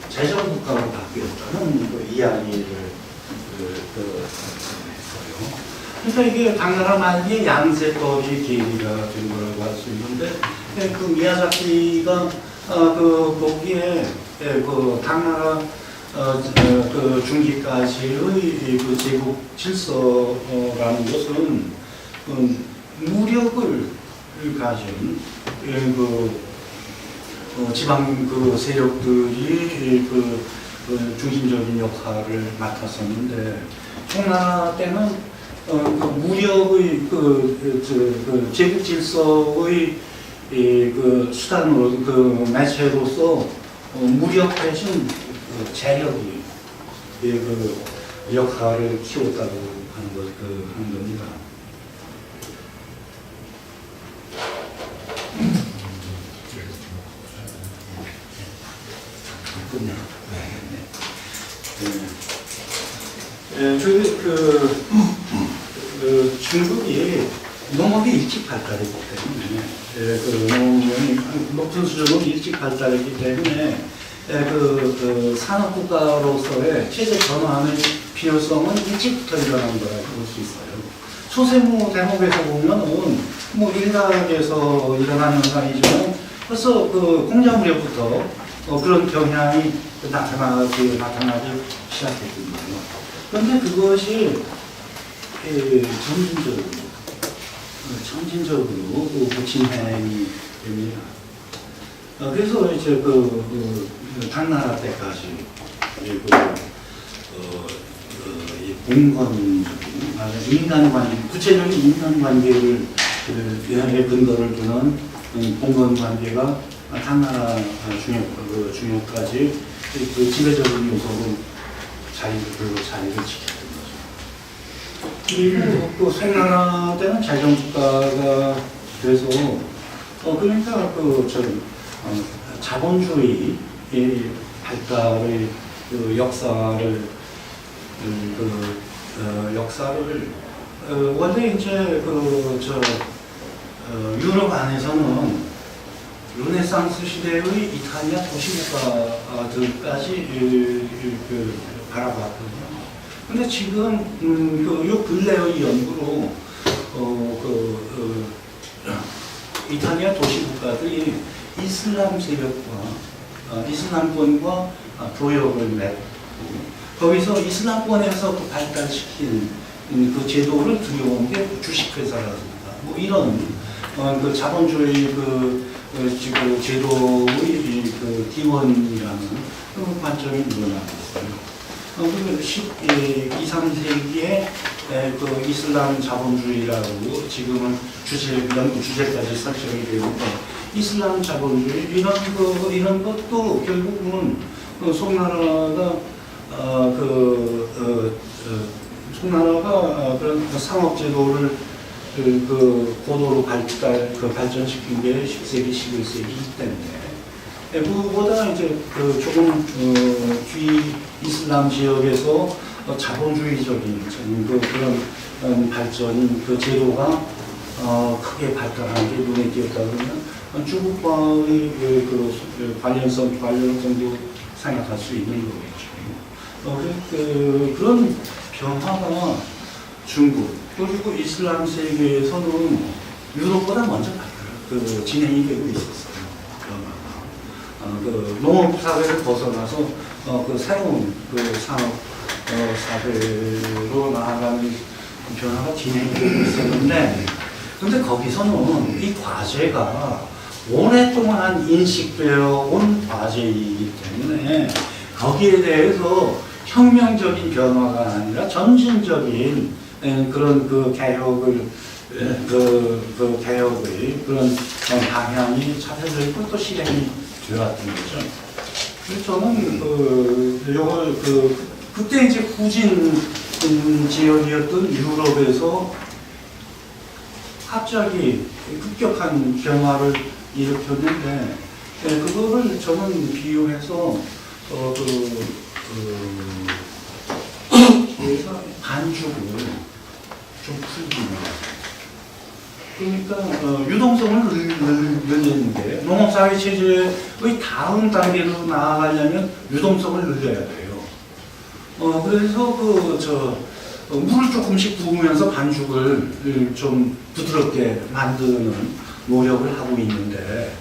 재정국가로 바뀌었다는 그 이야기를 했어요. 그러니까 이게 당나라 말기에 양세법이 계기가 된 거라고 할 수 있는데, 그 미야자키가 거기에 그 당나라 그 중기까지의 그 제국 질서라는 것은 무력을 가진 지방 세력들이 중심적인 역할을 맡았었는데, 청나라 때는 무력의 제국 질서의 수단으로 매체로서 무력 대신 재력이 역할을 키웠다고 하는 겁니다. 중국이 농업이 일찍 발달했기 때문에, 농업이 높은 수준으로 일찍 발달했기 때문에, 산업국가로서의 체제 전환의 필요성은 일찍부터 일어난 거라고 볼 수 있어요. 소세무 대목에서 보면은, 일각에서 일어난 현상이지만, 벌써 공자무렵부터 그런 경향이 나타나기 시작했거든요. 그런데 그것이 점진적으로 진행이 됩니다. 그래서 이제 당나라 때까지 구체적인 인간관계를 근거를 두는 공건관계가 당나라 중역까지 지배적인 요소로 자리를 지켰던 거죠. 그리고 송나라 때는 재정국가가 돼서 그러니까 자본주의 발달의 역사를 원래 이제 유럽 안에서는 르네상스 시대의 이탈리아 도시국가들까지 바라봤거든요. 근데 지금 요 근래의 연구로 이탈리아 도시국가들이 이슬람 세력과 이슬람권과 교역을 맺고 거기서 이슬람권에서 발달시킨 그 제도를 들여온 게 주식회사라든가 이런 자본주의 제도의 기원이라는 그런 관점이 늘어나고 있어요. 12, 3세기에 이슬람 자본주의라고 지금은 연구 주제까지 설정이 되는데, 이슬람 자본주의 이런 것도 결국은 송나라가 그런 상업 제도를 고도로 발전시킨 게 10세기, 11세기이기 때문에, 그보다 이제 조금 뒤 이슬람 지역에서 자본주의적인 그런 발전, 제도가 크게 발달한 게 눈에 띄었다 그러면 중국과의 관련성도 생각할 수 있는 거겠죠. 그런 변화가 중국 그리고 이슬람 세계에서는 유럽보다 먼저 진행이 되고 있었어요. 농업 사회를 벗어나서 새로운 산업 사회로 나아가는 변화가 진행되고 있었는데, 근데 거기서는 이 과제가 오랫동안 인식되어 온 과제이기 때문에 거기에 대해서 혁명적인 변화가 아니라 점진적인 그런 그 개혁을 그 개혁의 그런 방향이 잡혀져 있고 또 실행이 되었던 거죠. 그래서 저는 요걸 그때 이제 후진 지역이었던 유럽에서 갑자기 급격한 변화를 일으켰는데 그거를 저는 비유해서 저희가 반죽을 좀 풀기는 그러니까 유동성을 늘리는 게 농업사회 체제의 다음 단계로 나아가려면 유동성을 늘려야 돼요. 그래서 물을 조금씩 부으면서 반죽을 좀 부드럽게 만드는 노력을 하고 있는데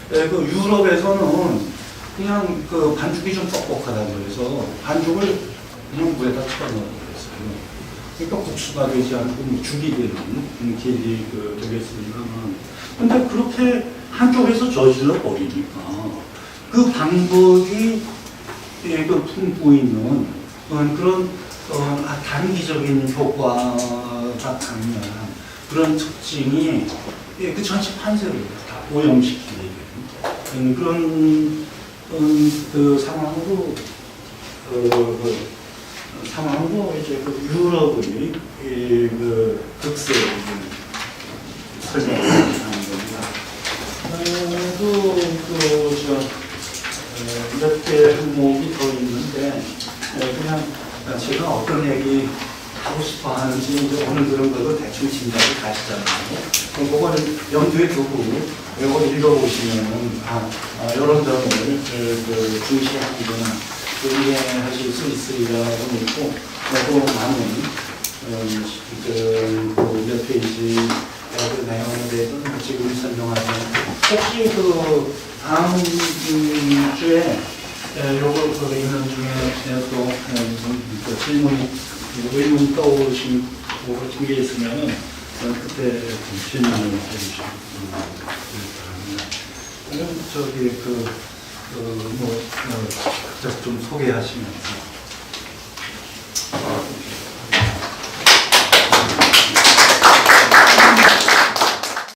그 유럽에서는 그냥 그 반죽이 좀 뻑뻑하다고 해서 반죽을 그냥 물에다 쳐넣어버렸어요. 그러니까 국수가 되지 않고 죽이 되는 길이 되겠습니다만 근데 그렇게 한쪽에서 저질러 버리니까 그 방법이 품고 있는 그런 단기적인 효과가 강한 그런 특징이 그 전체 판세를 다 오염시키게 되는 그런 그 상황으로 이제 그 유럽의 극세를 설명하는 겁니다. 몇 개 항목이 더 있는데 그냥 제가 어떤 얘기 하고 싶어 하는지 이제 오늘 그런 거를 대충 짐작을 가시잖아요. 그럼 그거를 염두에 두고 이거 읽어보시면은 이런 점을 중시하시거나 이해하실 수 있으리라고 믿고 또 많은 몇 페이지 그 내용에 대해서는 지금 설명하면 혹시 다음 주에 요걸 읽는 중에 또 질문이 의문 떠오르신 같은 게 있으면은 그때 질문을 해주시기 바랍니다. 그럼 좀 소개하시면서.